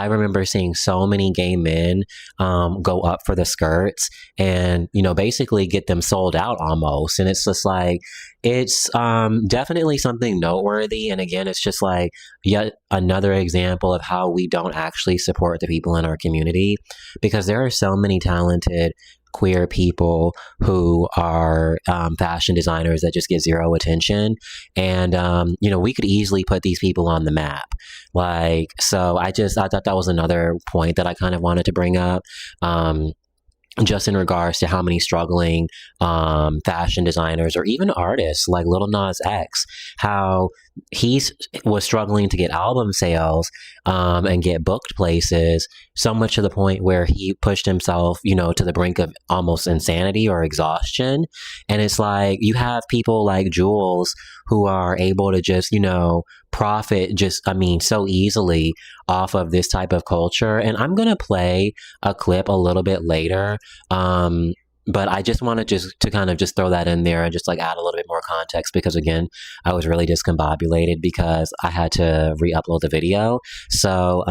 Speaker 1: remember seeing so many gay men go up for the skirts and basically get them sold out almost. And it's just like, it's definitely something noteworthy. And again, it's just like yet another example of how we don't actually support the people in our community, because there are so many talented queer people who are fashion designers that just get zero attention. And, we could easily put these people on the map. Like, so I thought that was another point that I kind of wanted to bring up. Just in regards to how many struggling fashion designers or even artists like Lil Nas X, how he was struggling to get album sales and get booked places, so much to the point where he pushed himself, to the brink of almost insanity or exhaustion. And it's like, you have people like Jules who are able to just, profit so easily off of this type of culture. And I'm going to play a clip a little bit later. But I just wanted to kind of just throw that in there and just like add a little bit more context, because again, I was really discombobulated because I had to re-upload the video. So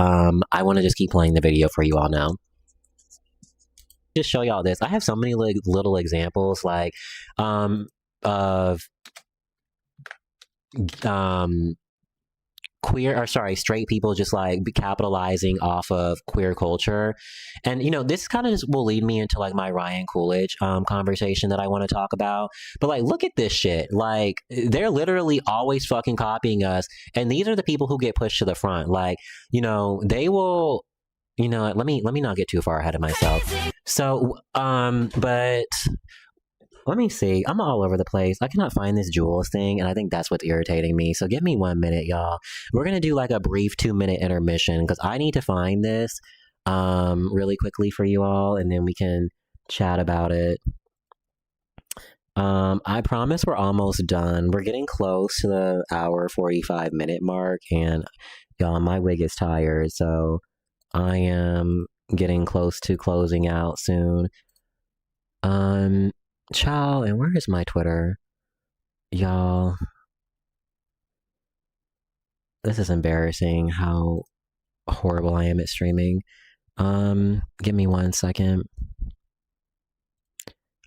Speaker 1: I want to just keep playing the video for you all now. Just show y'all this. I have so many little examples like of straight people just like capitalizing off of queer culture. And this kind of will lead me into like my Ryan Coolidge conversation that I want to talk about. But like, look at this shit. Like, they're literally always fucking copying us, and these are the people who get pushed to the front. Like, they will, let me not get too far ahead of myself. So but let me see. I'm all over the place. I cannot find this Jules thing, and I think that's what's irritating me. So give me 1 minute, y'all. We're going to do like a brief 2-minute intermission because I need to find this really quickly for you all, and then we can chat about it. I promise we're almost done. We're getting close to the hour 45-minute mark, and y'all, my wig is tired, so I am getting close to closing out soon. Child, and where is my Twitter? Y'all, this is embarrassing how horrible I am at streaming. Give me 1 second.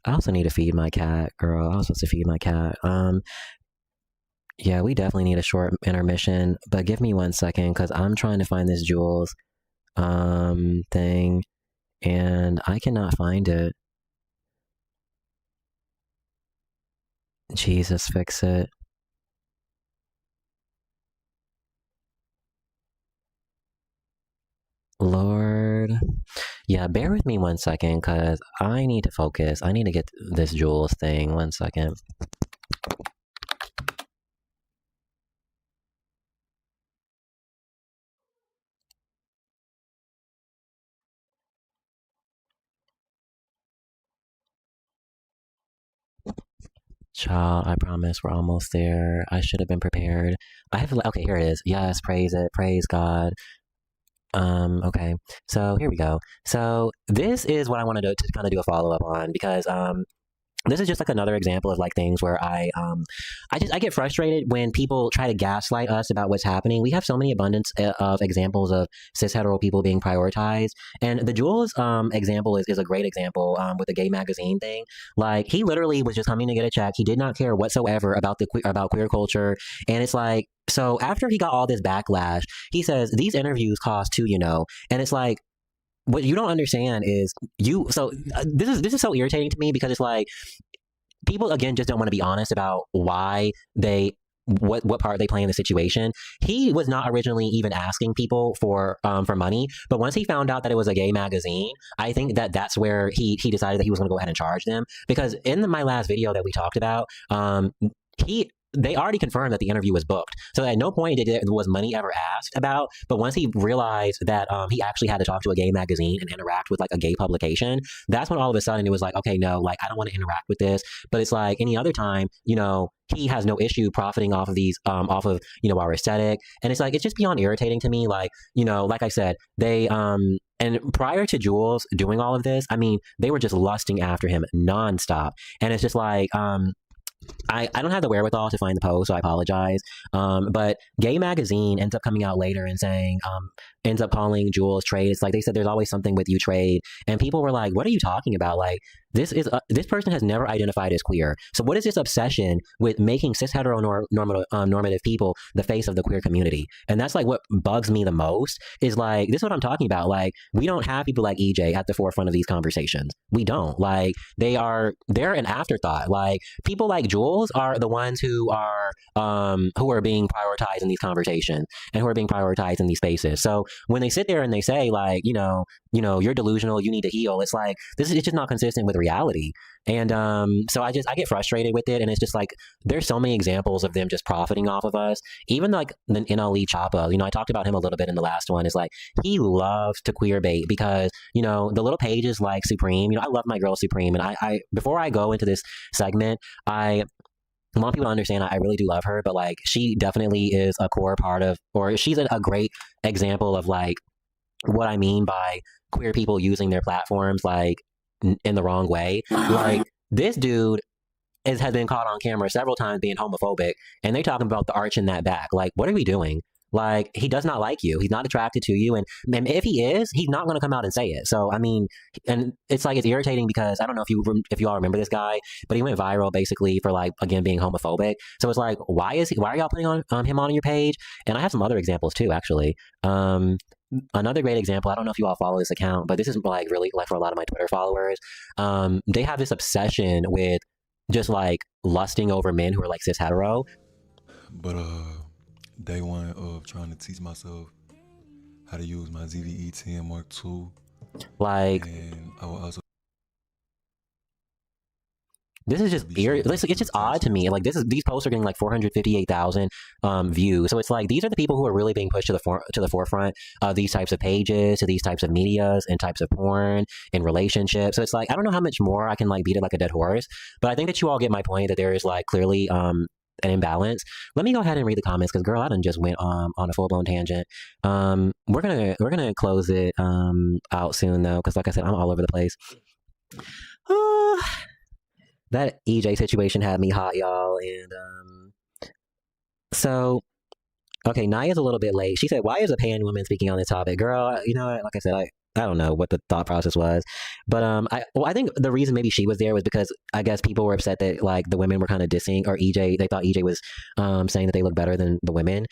Speaker 1: I also need to feed my cat, girl. I was supposed to feed my cat. Yeah, we definitely need a short intermission, but give me 1 second because I'm trying to find this Jules thing and I cannot find it. Jesus, fix it. Lord. Yeah, bear with me 1 second because I need to focus. I need to get this Jules thing. 1 second. Child, I promise we're almost there. I should have been prepared. I have, okay, here it is. Yes, praise it. Praise God. Okay. So here we go. So this is what I wanted to kind of do a follow-up on because, this is just like another example of like things where I get frustrated when people try to gaslight us about what's happening. We have so many abundance of examples of cis hetero people being prioritized, and the Jules example is a great example with the gay magazine thing. Like he literally was just coming to get a check. He did not care whatsoever about about queer culture, and it's like so after he got all this backlash, he says these interviews cost too, and it's like what you don't understand is this is so irritating to me because it's like people again just don't want to be honest about why they what part they play in the situation. He was not originally even asking people for money, but once he found out that it was a gay magazine, I think that's where he decided that he was going to go ahead and charge them because in my last video that we talked about, they already confirmed that the interview was booked. So at no point was money ever asked about. But once he realized that he actually had to talk to a gay magazine and interact with like a gay publication, that's when all of a sudden it was like, okay, no, like I don't want to interact with this. But it's like any other time, he has no issue profiting off of these, off of, our aesthetic. And it's like, it's just beyond irritating to me. Like, like I said, they, and prior to Jules doing all of this, I mean, they were just lusting after him nonstop. And it's just like, I don't have the wherewithal to find the post, so I apologize. But Gay Magazine ends up coming out later and saying, ends up calling Jules trade. It's like they said there's always something with you trade. And people were like, what are you talking about? Like, this person has never identified as queer. So what is this obsession with making cis heteronormative people the face of the queer community? And that's like what bugs me the most is like, this is what I'm talking about. Like, we don't have people like EJ at the forefront of these conversations. We don't. Like, they're an afterthought. Like, people like Jules are the ones who are being prioritized in these conversations and who are being prioritized in these spaces. So when they sit there and they say like, you're delusional, you need to heal, it's like it's just not consistent with reality. And so I get frustrated with it, and it's just like there's so many examples of them just profiting off of us. Even like the NLE Choppa, I talked about him a little bit in the last one. Is like he loves to queer bait because the little pages like Supreme. I love my girl Supreme, and I before I go into this segment, I want people to understand I really do love her, but like she definitely is a core part of, or she's a great example of like what I mean by queer people using their platforms like in the wrong way. Like this dude has been caught on camera several times being homophobic, and they're talking about the arch in that back. Like, what are we doing? Like, he does not like you. He's not attracted to you. And if he is, he's not going to come out and say it. So, I mean, and it's like, it's irritating because I don't know if you all remember this guy, but he went viral basically for like, again, being homophobic. So it's like, why are y'all putting him on your page? And I have some other examples too, actually. Another great example, I don't know if you all follow this account, but this is like really like for a lot of my Twitter followers. They have this obsession with just like lusting over men who are like cis hetero.
Speaker 9: But day one of trying to teach myself how to use my ZVE 10 Mark II.
Speaker 1: Like,
Speaker 9: and I will also.
Speaker 1: This is just it's just odd to me. Like these posts are getting like 458,000 views. So it's like these are the people who are really being pushed to the forefront of these types of pages, to these types of medias and types of porn and relationships. So it's like I don't know how much more I can like beat it like a dead horse, but I think that you all get my point that there is like clearly an imbalance. Let me go ahead and read the comments because girl, I done just went on a full blown tangent. We're gonna close it out soon though, because like I said, I'm all over the place. That EJ situation had me hot, y'all. And so, okay, Naya's a little bit late. She said, why is a pan woman speaking on this topic? Girl, you know what? Like I said, I don't know what the thought process was, but I think the reason maybe she was there was because I guess people were upset that like the women were kind of dissing, or EJ, they thought EJ was saying that they look better than the women.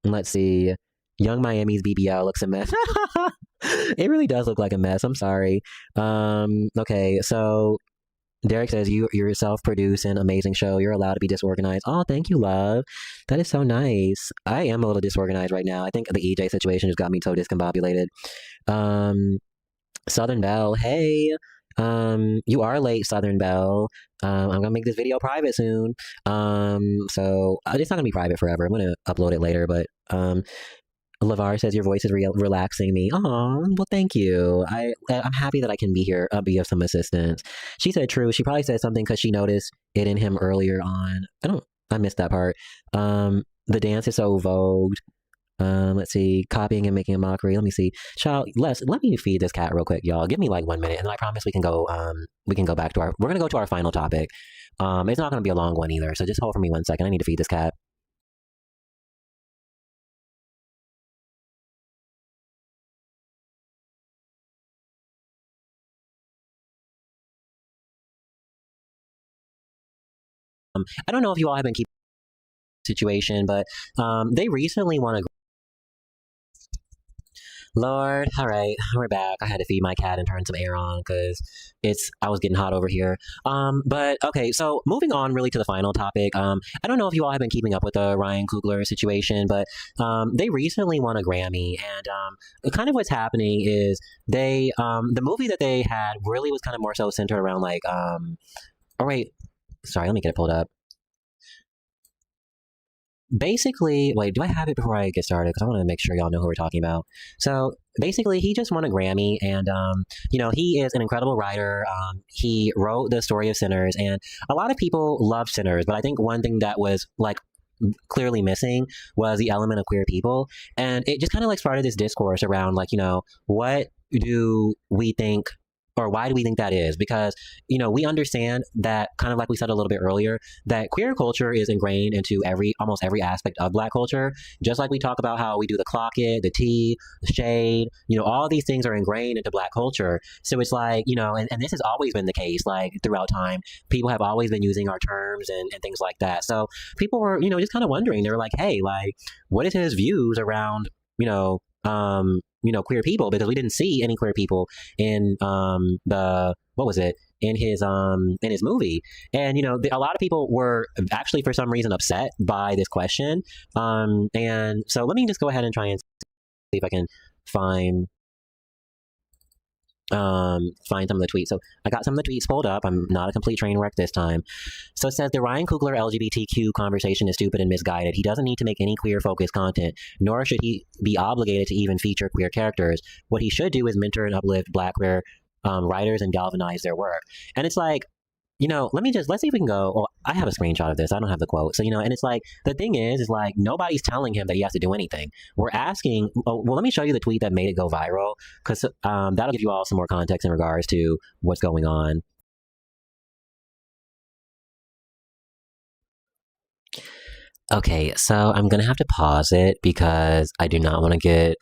Speaker 1: Let's see, Young Miami's BBL looks a mess. It really does look like a mess. I'm sorry. Okay, so Derek says you're a self-producing amazing show. You're allowed to be disorganized. Oh, thank you, love. That is so nice. I am a little disorganized right now. I think the EJ situation just got me so discombobulated. Southern Belle, hey. You are late, Southern Belle. I'm gonna make this video private soon. So it's not gonna be private forever. I'm gonna upload it later, but LeVar says your voice is relaxing me. Oh, well, thank you. I'm happy that I can be here, be of some assistance. She said true. She probably said something because she noticed it in him earlier on. I missed that part. The dance is so vogued. Let's see, copying and making a mockery. Let me see. Child, let me feed this cat real quick, y'all. Give me like 1 minute, and then I promise we can go back to we're gonna go to our final topic. It's not gonna be a long one either, so just hold for me 1 second. I need to feed this cat. I don't know if you all have been keeping the situation, but they recently won a. Lord, all right, we're back. I had to feed my cat and turn some air on because I was getting hot over here. But okay, so moving on really to the final topic. I don't know if you all have been keeping up with the Ryan Coogler situation, but they recently won a Grammy, and kind of what's happening is the movie that they had really was kind of more so centered around like oh wait, sorry, let me get it pulled up. Basically, wait, do I have it before I get started? Because I want to make sure y'all know who we're talking about. So basically, he just won a Grammy, and he is an incredible writer. He wrote The Story of Sinners, and a lot of people love Sinners, but I think one thing that was like clearly missing was the element of queer people, and it just kind of like started this discourse around like, what do we think, or why do we think that is? Because, we understand that, kind of like we said a little bit earlier, that queer culture is ingrained into almost every aspect of Black culture. Just like we talk about how we do the clock it, the tea, the shade, all these things are ingrained into Black culture. So it's like, and this has always been the case, like throughout time. People have always been using our terms and things like that. So people were, just kind of wondering. They were like, hey, like, what is his views around, queer people, because we didn't see any queer people in in his movie. And a lot of people were actually for some reason upset by this question. And so let me just go ahead and try and see if I can find some of the tweets. So I got some of the tweets pulled up. I'm not a complete train wreck this time. So it says the Ryan Coogler LGBTQ conversation is stupid and misguided. He doesn't need to make any queer focused content, nor should he be obligated to even feature queer characters. What he should do is mentor and uplift Black queer writers and galvanize their work. And it's like, let's see if we can go. Well, I have a screenshot of this. I don't have the quote. So, and it's like, the thing is like, nobody's telling him that he has to do anything. We're asking, well, let me show you the tweet that made it go viral, because that'll give you all some more context in regards to what's going on. Okay, so I'm going to have to pause it because I do not want to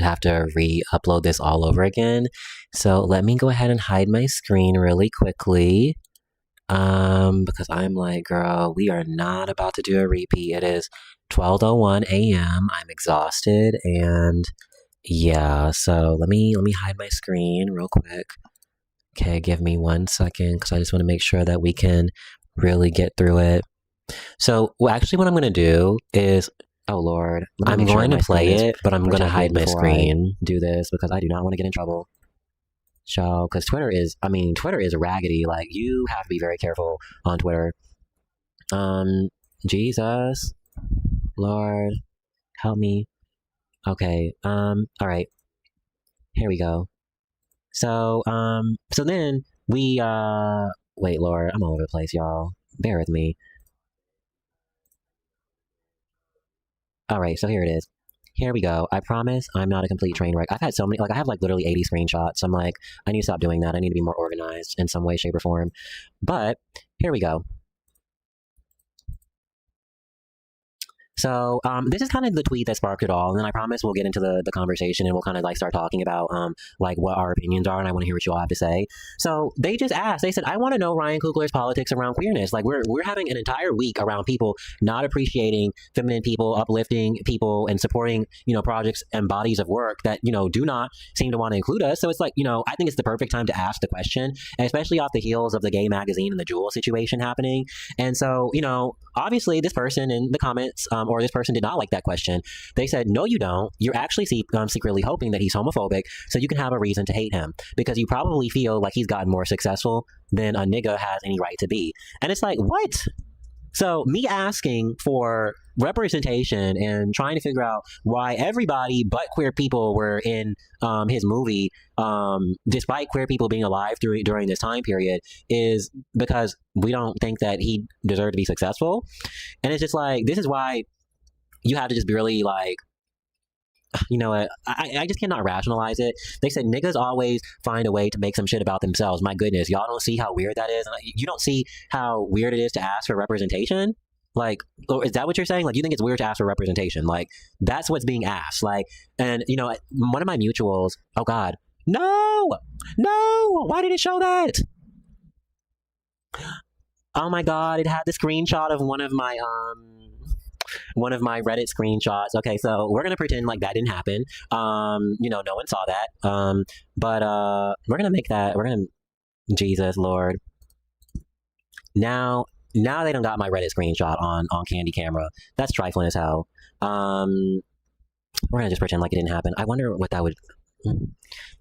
Speaker 1: have to re-upload this all over again. So let me go ahead and hide my screen really quickly. Because I'm like, girl, we are not about to do a repeat. It is 12:01 a.m. I'm exhausted, and yeah, so let me hide my screen real quick. Okay, give me 1 second because I just want to make sure that we can really get through it. So, actually, what I'm going to do is, oh Lord, I'm going to play it, but I'm going to hide my screen. Do this because I do not want to get in trouble. So, because Twitter is raggedy. Like, you have to be very careful on Twitter. Jesus, Lord, help me. Okay. All right. Here we go. So, so then we, wait, Lord, I'm all over the place, y'all. Bear with me. All right, so here it is. Here we go. I promise I'm not a complete train wreck. I've had so many, like I have like literally 80 screenshots. I'm like, I need to stop doing that. I need to be more organized in some way, shape, or form. But here we go. So this is kind of the tweet that sparked it all, and then I promise we'll get into the conversation and we'll kind of like start talking about like what our opinions are, and I want to hear what you all have to say. So they just asked, they said, I want to know Ryan Coogler's politics around queerness. Like we're having an entire week around people not appreciating feminine people, uplifting people, and supporting projects and bodies of work that do not seem to want to include us. So it's like I think it's the perfect time to ask the question, and especially off the heels of the gay magazine and the Jewel situation happening. And so obviously this person in the comments or this person did not like that question. They said, no, you don't. You're actually secretly hoping that he's homophobic so you can have a reason to hate him, because you probably feel like he's gotten more successful than a nigga has any right to be. And it's like, what? So me asking for representation and trying to figure out why everybody but queer people were in his movie, despite queer people being alive during this time period, is because we don't think that he deserved to be successful. And it's just like, this is why you have to just be really like, I just cannot rationalize it. They said niggas always find a way to make some shit about themselves. My goodness, y'all don't see how weird that is? You don't see how weird it is to ask for representation? Like, is that what you're saying? Like, you think it's weird to ask for representation? Like, that's what's being asked. Like, and one of my mutuals, oh God, no, why did it show that? Oh my God, it had the screenshot of one of my Reddit screenshots. Okay, so we're gonna pretend like that didn't happen. No one saw that. But we're gonna make that. Jesus Lord. Now they don't got my Reddit screenshot on Candy camera. That's trifling as hell. We're gonna just pretend like it didn't happen. I wonder what that would.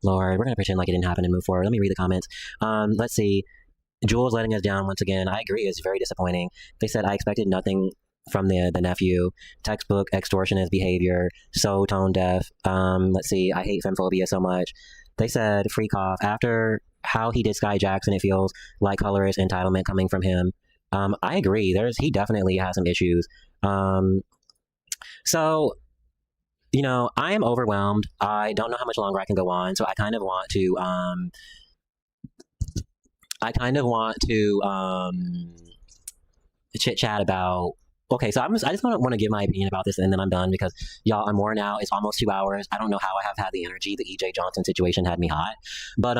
Speaker 1: Lord, we're gonna pretend like it didn't happen and move forward. Let me read the comments. Let's see. Jules letting us down once again. I agree. It's very disappointing. They said I expected nothing from the nephew. Textbook extortionist behavior. So tone deaf. Let's see. I hate femphobia so much. They said freak off. After how he did Sky Jackson, it feels like colorist entitlement coming from him. I agree. He definitely has some issues. So I am overwhelmed. I don't know how much longer I can go on. So I kind of want to chit chat about. Okay, so I just want to give my opinion about this, and then I'm done, because y'all, I'm worn out. It's almost 2 hours. I don't know how I have had the energy. The EJ Johnson situation had me hot, but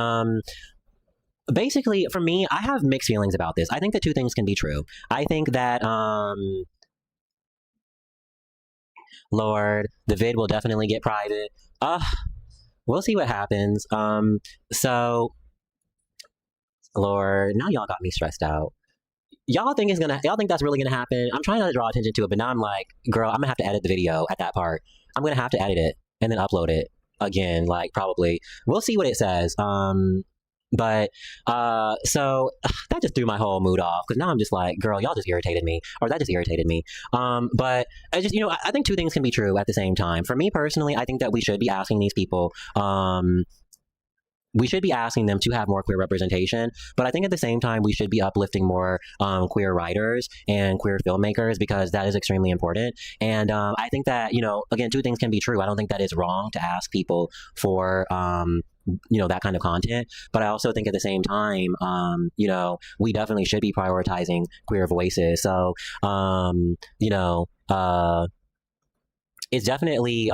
Speaker 1: basically, for me, I have mixed feelings about this. I think that two things can be true. I think that Lord, the vid will definitely get private. We'll see what happens. So Lord, now y'all got me stressed out. Y'all think that's really gonna happen? I'm trying not to draw attention to it, but now I'm like, girl, I'm gonna have to edit the video at that part. I'm gonna have to edit it and then upload it again, like probably. We'll see what it says. But so that just threw my whole mood off, because now I'm just like, girl, y'all just irritated me, or that just irritated me. But I just, I think two things can be true at the same time. For me personally, I think that we should be asking these people, we should be asking them to have more queer representation, but I think at the same time, we should be uplifting more queer writers and queer filmmakers, because that is extremely important. And I think that, again, two things can be true. I don't think that it's wrong to ask people for, that kind of content. But I also think at the same time, we definitely should be prioritizing queer voices. So, it's definitely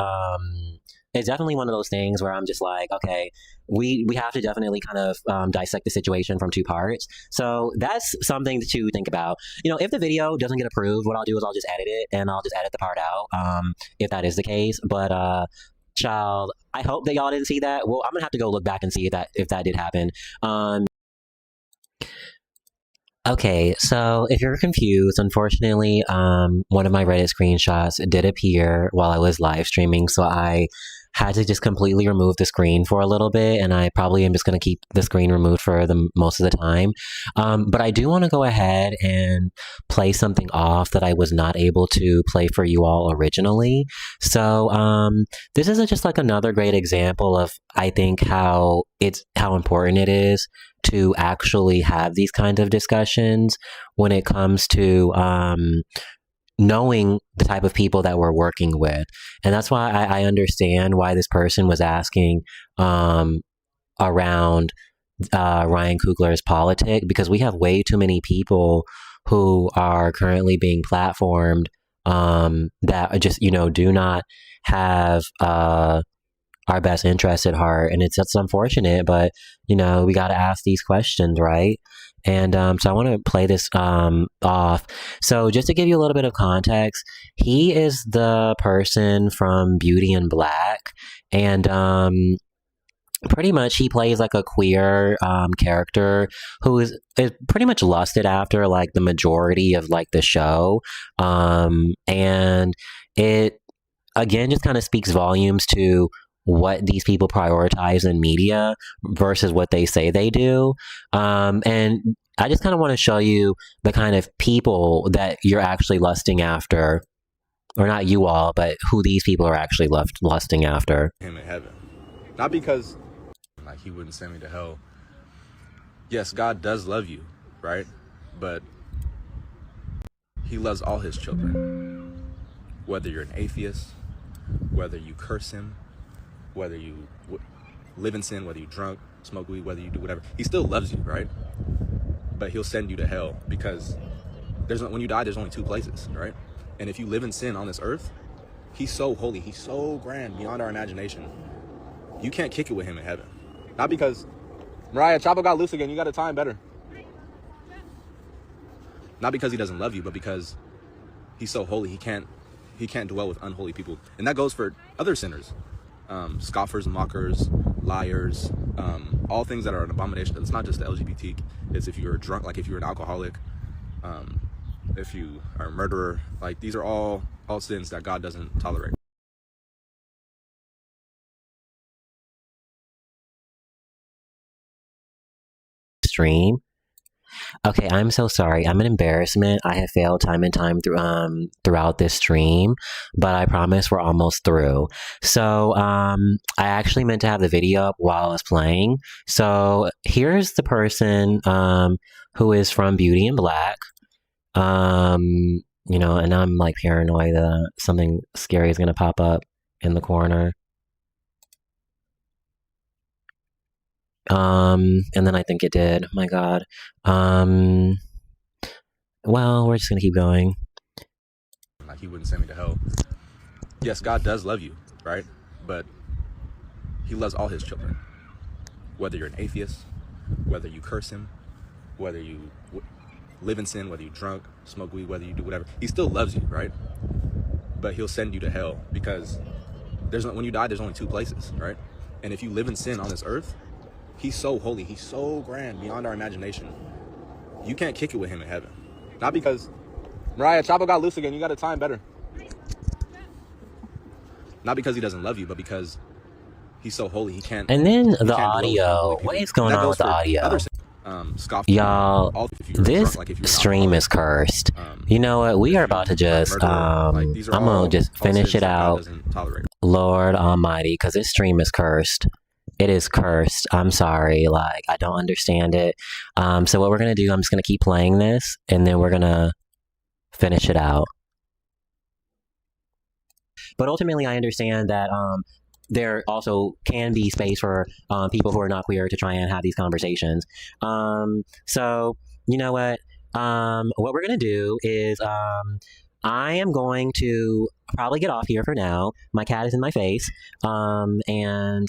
Speaker 1: one of those things where I'm just like, okay, we have to definitely kind of dissect the situation from two parts. So that's something to think about. If the video doesn't get approved, what I'll do is I'll just edit it, and I'll just edit the part out, if that is the case. But child, I hope that y'all didn't see that. Well, I'm gonna have to go look back and see if that did happen. Okay, so if you're confused, unfortunately, one of my Reddit screenshots did appear while I was live streaming, so I had to just completely remove the screen for a little bit, and I probably am just going to keep the screen removed for the most of the time. But I do want to go ahead and play something off that I was not able to play for you all originally. So this is just like another great example of, I think, how important it is to actually have these kinds of discussions when it comes to knowing the type of people that we're working with. And that's why I understand why this person was asking around Ryan Coogler's politic, because we have way too many people who are currently being platformed that just, do not have our best interest at heart. And it's unfortunate, but, we got to ask these questions, right? And so I want to play this off. So just to give you a little bit of context, he is the person from Beauty and Black. And pretty much he plays like a queer character who is pretty much lusted after like the majority of like the show. And it again just kind of speaks volumes to what these people prioritize in media versus what they say they do. And I just kind of want to show you the kind of people that you're actually lusting after, or not you all, but who these people are actually lusting after.
Speaker 10: Him in heaven, not because like he wouldn't send me to hell. Yes, God does love you, right? But he loves all his children, whether you're an atheist, whether you curse him, whether you live in sin, whether you drunk, smoke weed, whether you do whatever, he still loves you, right? But he'll send you to hell because when you die, there's only two places, right? And if you live in sin on this earth, he's so holy, he's so grand beyond our imagination. You can't kick it with him in heaven. Not because, Mariah, Chapo got loose again, you got to time better. Not because he doesn't love you, but because he's so holy, he can't dwell with unholy people. And that goes for other sinners. Scoffers, mockers, liars, all things that are an abomination. It's not just the LGBT. It's if you're drunk, like if you're an alcoholic, if you are a murderer, like these are all sins that God doesn't tolerate.
Speaker 1: Stream. Okay, I'm so sorry. I'm an embarrassment. I have failed time and time throughout this stream, but I promise we're almost through. So I actually meant to have the video up while I was playing. So here's the person who is from Beauty and Black. And I'm like paranoid that something scary is gonna pop up in the corner. And then I think it did. Oh my God. Well, we're just gonna keep going.
Speaker 10: Like he wouldn't send me to hell. Yes, God does love you, right? But he loves all his children. Whether you're an atheist, whether you curse him, whether you live in sin, whether you drunk, smoke weed, whether you do whatever, he still loves you, right? But he'll send you to hell because when you die, there's only two places, right? And if you live in sin on this earth, he's so holy, he's so grand beyond our imagination. You can't kick it with him in heaven. Not because, Mariah, Chapo got loose again, you got to time better. Not because he doesn't love you, but because he's so holy, he can't.
Speaker 1: And then the audio. What is going on with the audio? Y'all, this stream is cursed. You know what? We are about to just, I'm gonna just finish it out. Lord Almighty, because this stream is cursed. It is cursed. I'm sorry. Like, I don't understand it. So what we're gonna do, I'm just gonna keep playing this, and then we're gonna finish it out. But ultimately, I understand that there also can be space for people who are not queer to try and have these conversations. So you know what? What we're gonna do is I am going to probably get off here for now. My cat is in my face, and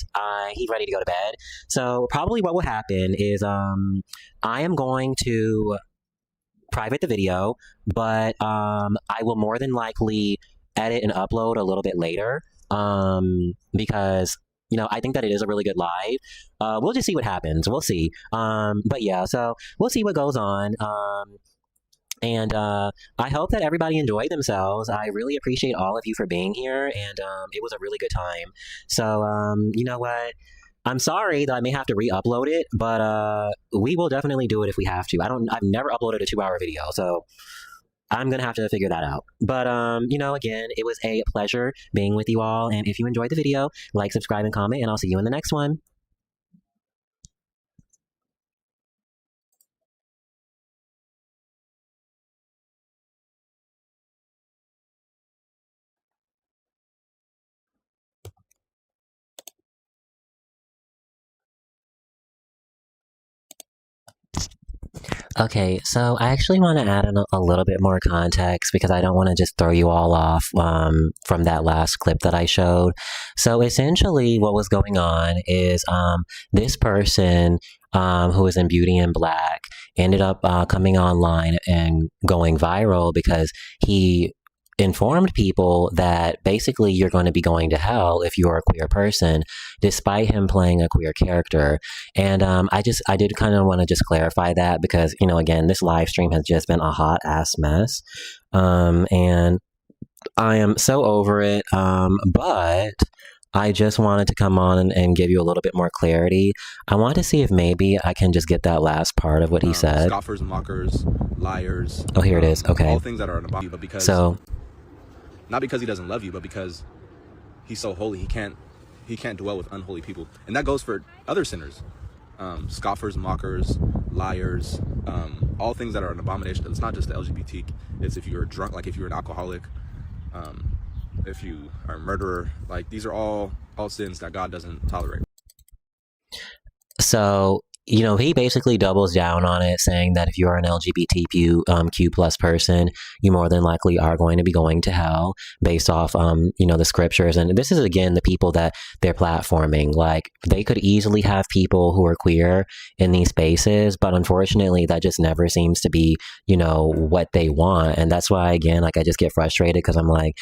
Speaker 1: he's ready to go to bed. So probably what will happen is I am going to private the video, but I will more than likely edit and upload a little bit later, because I think that it is a really good live. We'll just see what happens. We'll see. But yeah, so we'll see what goes on. And I hope that everybody enjoyed themselves. I really appreciate all of you for being here, and it was a really good time. So you know what? I'm sorry that I may have to re-upload it, but we will definitely do it if we have to. I've never uploaded a 2-hour video, so I'm gonna have to figure that out. But again, it was a pleasure being with you all. And if you enjoyed the video, like, subscribe, and comment, and I'll see you in the next one. Okay, so I actually want to add in a little bit more context because I don't want to just throw you all off from that last clip that I showed. So essentially, what was going on is this person who was in Beauty in Black ended up coming online and going viral because he informed people that basically you're going to be going to hell if you're a queer person, despite him playing a queer character. And I did kind of want to just clarify that because, again, this live stream has just been a hot ass mess. And I am so over it. But I just wanted to come on and give you a little bit more clarity. I want to see if maybe I can just get that last part of what he said.
Speaker 10: Scoffers, mockers, liars.
Speaker 1: Oh, here it is. Okay.
Speaker 10: All things that are about you, but because not because he doesn't love you, but because he's so holy, he can't dwell with unholy people, and that goes for other sinners, scoffers, mockers, liars, all things that are an abomination. It's not just the LGBT. It's if you're drunk, like if you're an alcoholic, if you are a murderer, like these are all sins that God doesn't tolerate.
Speaker 1: So, he basically doubles down on it, saying that if you are an LGBTQ plus person, you more than likely are going to be going to hell based off, the scriptures. And this is, again, the people that they're platforming. Like, they could easily have people who are queer in these spaces, but unfortunately, that just never seems to be, what they want. And that's why, again, like, I just get frustrated because I'm like,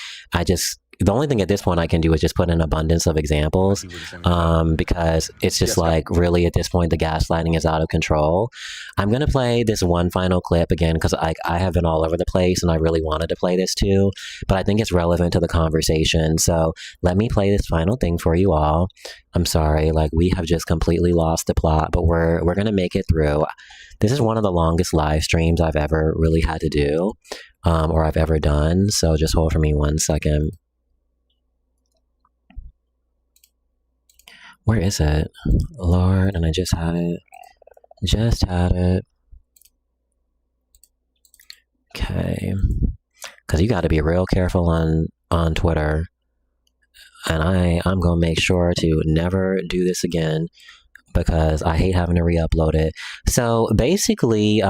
Speaker 1: the only thing at this point I can do is just put an abundance of examples because it's just really at this point, the gaslighting is out of control. I'm going to play this one final clip again because I have been all over the place and I really wanted to play this too, but I think it's relevant to the conversation. So let me play this final thing for you all. I'm sorry, like we have just completely lost the plot, but we're going to make it through. This is one of the longest live streams I've ever really had to do or I've ever done. So just hold for me 1 second. Where is it? Lord, and I just had it. Okay. Because you got to be real careful on Twitter. And I'm going to make sure to never do this again because I hate having to re-upload it. So basically,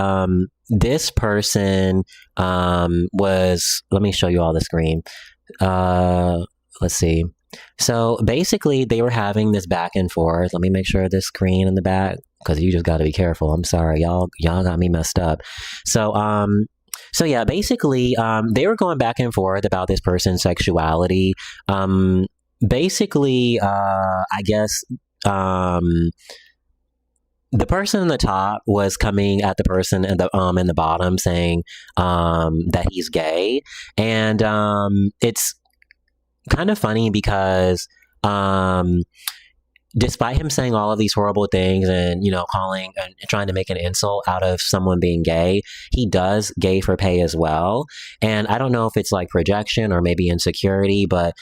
Speaker 1: this person was... Let me show you all the screen. Let's see. So basically, they were having this back and forth. Let me make sure this screen in the back, because you just got to be careful. I'm sorry, y'all got me messed up. So yeah, basically, they were going back and forth about this person's sexuality. Basically, I guess the person in the top was coming at the person in the bottom, saying that he's gay, and it's kind of funny because despite him saying all of these horrible things and calling and trying to make an insult out of someone being gay, he does gay for pay as well. And I don't know if it's like projection or maybe insecurity, but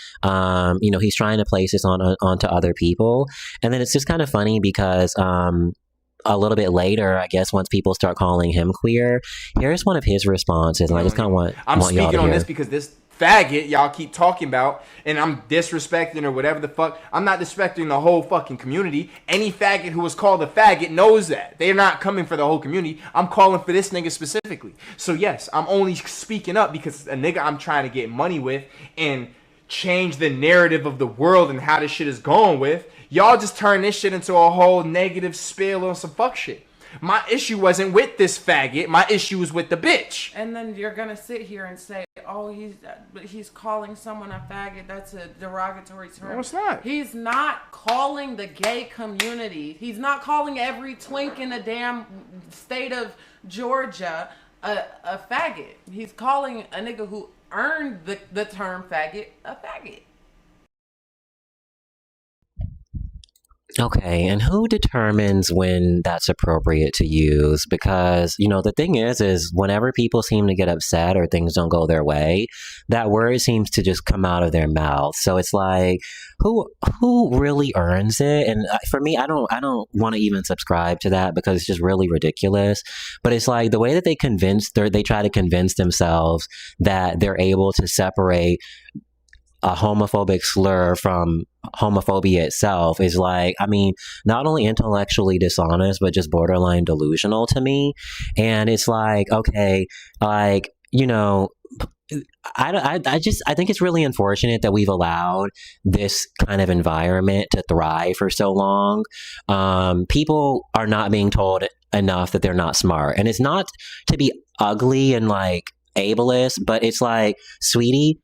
Speaker 1: he's trying to place this onto other people. And then it's just kind of funny because a little bit later, I guess, once people start calling him queer, here's one of his responses, and I just kind of want y'all to hear.
Speaker 11: I'm speaking on this because this faggot y'all keep talking about, and I'm disrespecting or whatever the fuck. I'm not disrespecting the whole fucking community. Any faggot who was called a faggot knows that. They're not coming for the whole community. I'm calling for this nigga specifically. So yes, I'm only speaking up because a nigga I'm trying to get money with and change the narrative of the world and how this shit is going with. Y'all just turn this shit into a whole negative spill on some fuck shit. My issue wasn't with this faggot. My issue was with the bitch.
Speaker 12: And then you're gonna sit here and say, "Oh, he's calling someone a faggot. That's a derogatory term."
Speaker 11: No, it's not.
Speaker 12: He's not calling the gay community. He's not calling every twink in the damn state of Georgia a faggot. He's calling a nigga who earned the term faggot a faggot.
Speaker 1: Okay, and who determines when that's appropriate to use? Because, the thing is whenever people seem to get upset or things don't go their way, that word seems to just come out of their mouth. So it's like, who really earns it? And for me, I don't want to even subscribe to that because it's just really ridiculous. But it's like the way that they try to convince themselves that they're able to separate a homophobic slur from homophobia itself is like, I mean, not only intellectually dishonest, but just borderline delusional to me. And it's like, okay, like, you know, I think it's really unfortunate that we've allowed this kind of environment to thrive for so long. People are not being told enough that they're not smart. And it's not to be ugly and like ableist, but it's like, sweetie,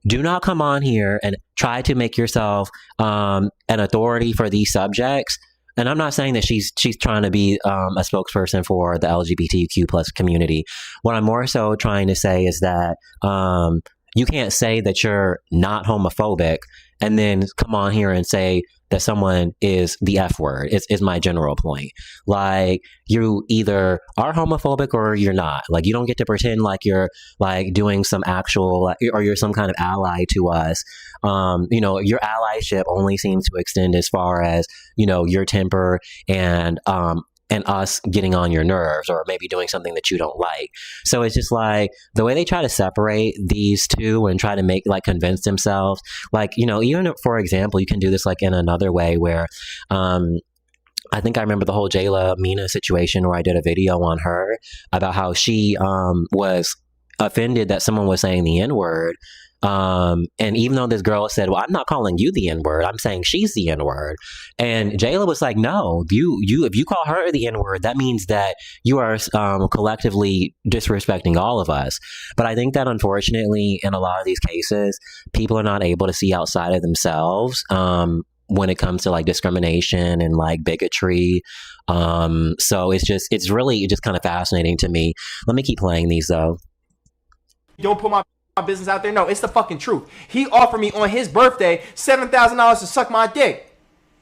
Speaker 1: do not come on here and try to make yourself an authority for these subjects. And I'm not saying that she's trying to be a spokesperson for the LGBTQ plus community. What I'm more so trying to say is that you can't say that you're not homophobic and then come on here and say that someone is the F word, is my general point. Like, you either are homophobic or you're not. Like, you don't get to pretend like you're like doing some actual, or you're some kind of ally to us. You know, your allyship only seems to extend as far as, you know, your temper and us getting on your nerves, or maybe doing something that you don't like. So it's just like the way they try to separate these two and try to make, like, convince themselves, like, you know, even for example, you can do this like in another way where, I think I remember the whole Jayla Mina situation where I did a video on her about how she was offended that someone was saying the N-word. And even though this girl said, well, I'm not calling you the N-word, I'm saying she's the N-word. And Jayla was like, no, if you call her the N-word, that means that you are collectively disrespecting all of us. But I think that unfortunately, in a lot of these cases, people are not able to see outside of themselves when it comes to like discrimination and like bigotry. So it's really just kind of fascinating to me. Let me keep playing these though.
Speaker 11: Don't put my business out there. No, it's the fucking truth. He offered me on his birthday $7,000 to suck my dick.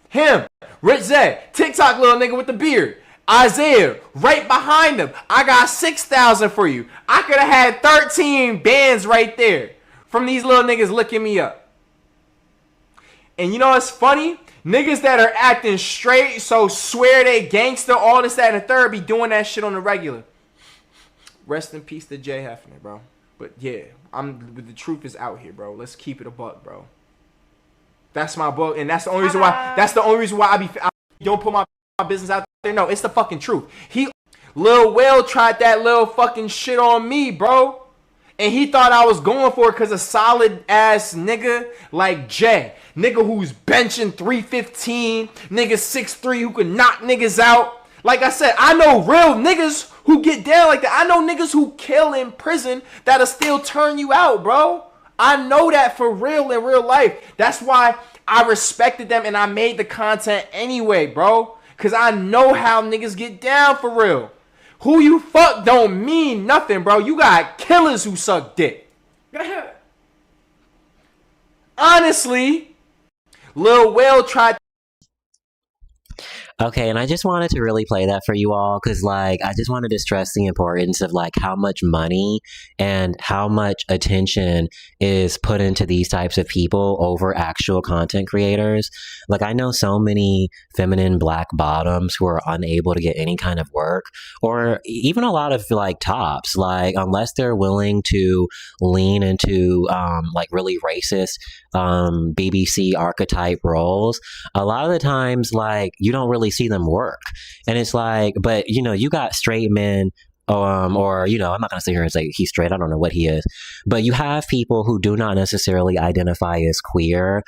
Speaker 11: Him, Rich Zed, TikTok little nigga with the beard, Isaiah, right behind him. I got 6,000 for you. I could have had 13 bands right there from these little niggas looking me up. And you know what's funny? Niggas that are acting straight, so swear they gangster, all this, that, and the third, be doing that shit on the regular. Rest in peace to Jay Hefner, bro. But yeah, the truth is out here, bro. Let's keep it a buck, bro. That's my book, and that's the only reason why. That's the only reason why I don't put my business out there. No, it's the fucking truth. Lil Will tried that little fucking shit on me, bro, and he thought I was going for it because a solid ass nigga like Jay, nigga who's benching 315, nigga 6'3", who could knock niggas out. Like I said, I know real niggas who get down like that. I know niggas who kill in prison that'll still turn you out, bro. I know that for real in real life. That's why I respected them and I made the content anyway, bro. Because I know how niggas get down for real. Who you fuck don't mean nothing, bro. You got killers who suck dick. Honestly, Lil Will tried.
Speaker 1: Okay, and I just wanted to really play that for you all because, like, I just wanted to stress the importance of, like, how much money and how much attention is put into these types of people over actual content creators. Like, I know so many feminine black bottoms who are unable to get any kind of work, or even a lot of, like, tops, like, unless they're willing to lean into, like, really racist BBC archetype roles, a lot of the times, like, you don't really see them work. And it's like, but you know, you got straight men, or you know, I'm not gonna sit here and say he's straight, I don't know what he is, but you have people who do not necessarily identify as queer,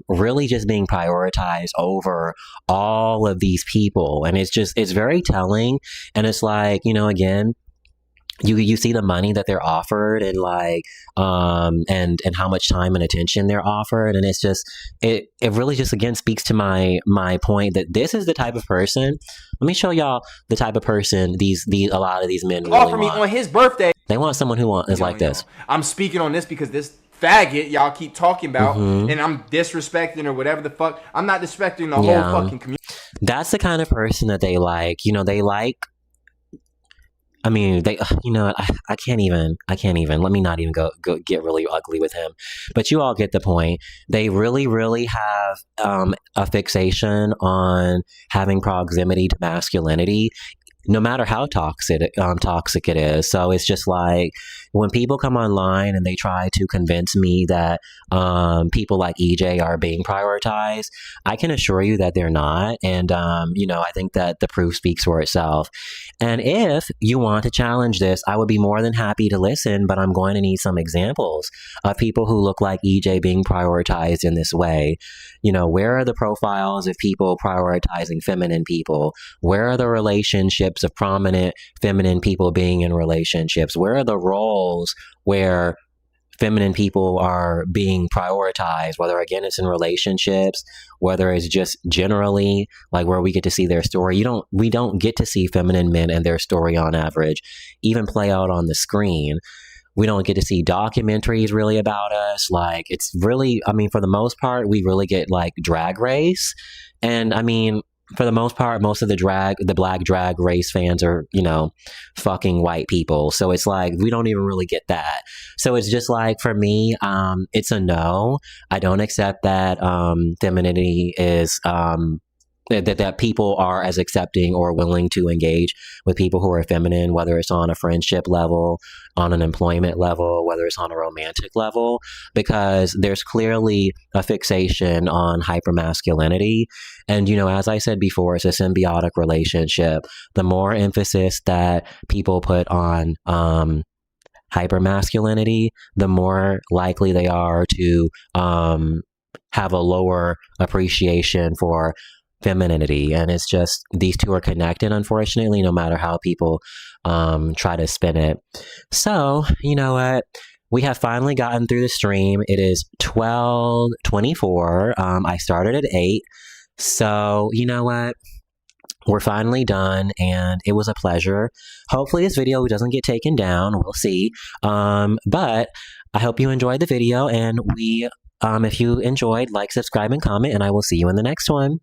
Speaker 1: really just being prioritized over all of these people. And it's very telling. And it's like, you know, again, you see the money that they're offered and like and how much time and attention they're offered, and it's just it really just again speaks to my point that this is the type of person. Let me show y'all the type of person these a lot of these men really
Speaker 11: offer me
Speaker 1: want.
Speaker 11: On his birthday.
Speaker 1: They want someone who is like this.
Speaker 11: I'm speaking on this because this faggot y'all keep talking about, and I'm disrespecting or whatever the fuck. I'm not disrespecting the whole fucking community.
Speaker 1: That's the kind of person that they like. You know, they like. I mean, they, you know, I can't even, let me not even go get really ugly with him, but you all get the point. They really, really have a fixation on having proximity to masculinity, no matter how toxic it is. So it's just like, when people come online and they try to convince me that people like EJ are being prioritized, I can assure you that they're not. And, I think that the proof speaks for itself. And if you want to challenge this, I would be more than happy to listen, but I'm going to need some examples of people who look like EJ being prioritized in this way. Where are the profiles of people prioritizing feminine people? Where are the relationships of prominent feminine people being in relationships? Where are the roles where feminine people are being prioritized, whether again it's in relationships, whether it's just generally like where we get to see their story. We don't get to see feminine men and their story on average even play out on the screen. We don't get to see documentaries really about us. Like, it's really, for the most part, we really get like Drag Race. And for the most part, most of the black drag race fans are, fucking white people. So it's like, we don't even really get that. So it's just like, for me, it's a no. I don't accept that femininity is, that people are as accepting or willing to engage with people who are feminine, whether it's on a friendship level, on an employment level, whether it's on a romantic level, because there's clearly a fixation on hypermasculinity. And, as I said before, it's a symbiotic relationship. The more emphasis that people put on hypermasculinity, the more likely they are to have a lower appreciation for femininity. And it's just, these two are connected, unfortunately, no matter how people try to spin it. So, you know what? We have finally gotten through the stream. It is 12:24. I started at 8. So, you know what? We're finally done, and it was a pleasure. Hopefully this video doesn't get taken down. We'll see. But I hope you enjoyed the video, and if you enjoyed, like, subscribe, and comment, and I will see you in the next one.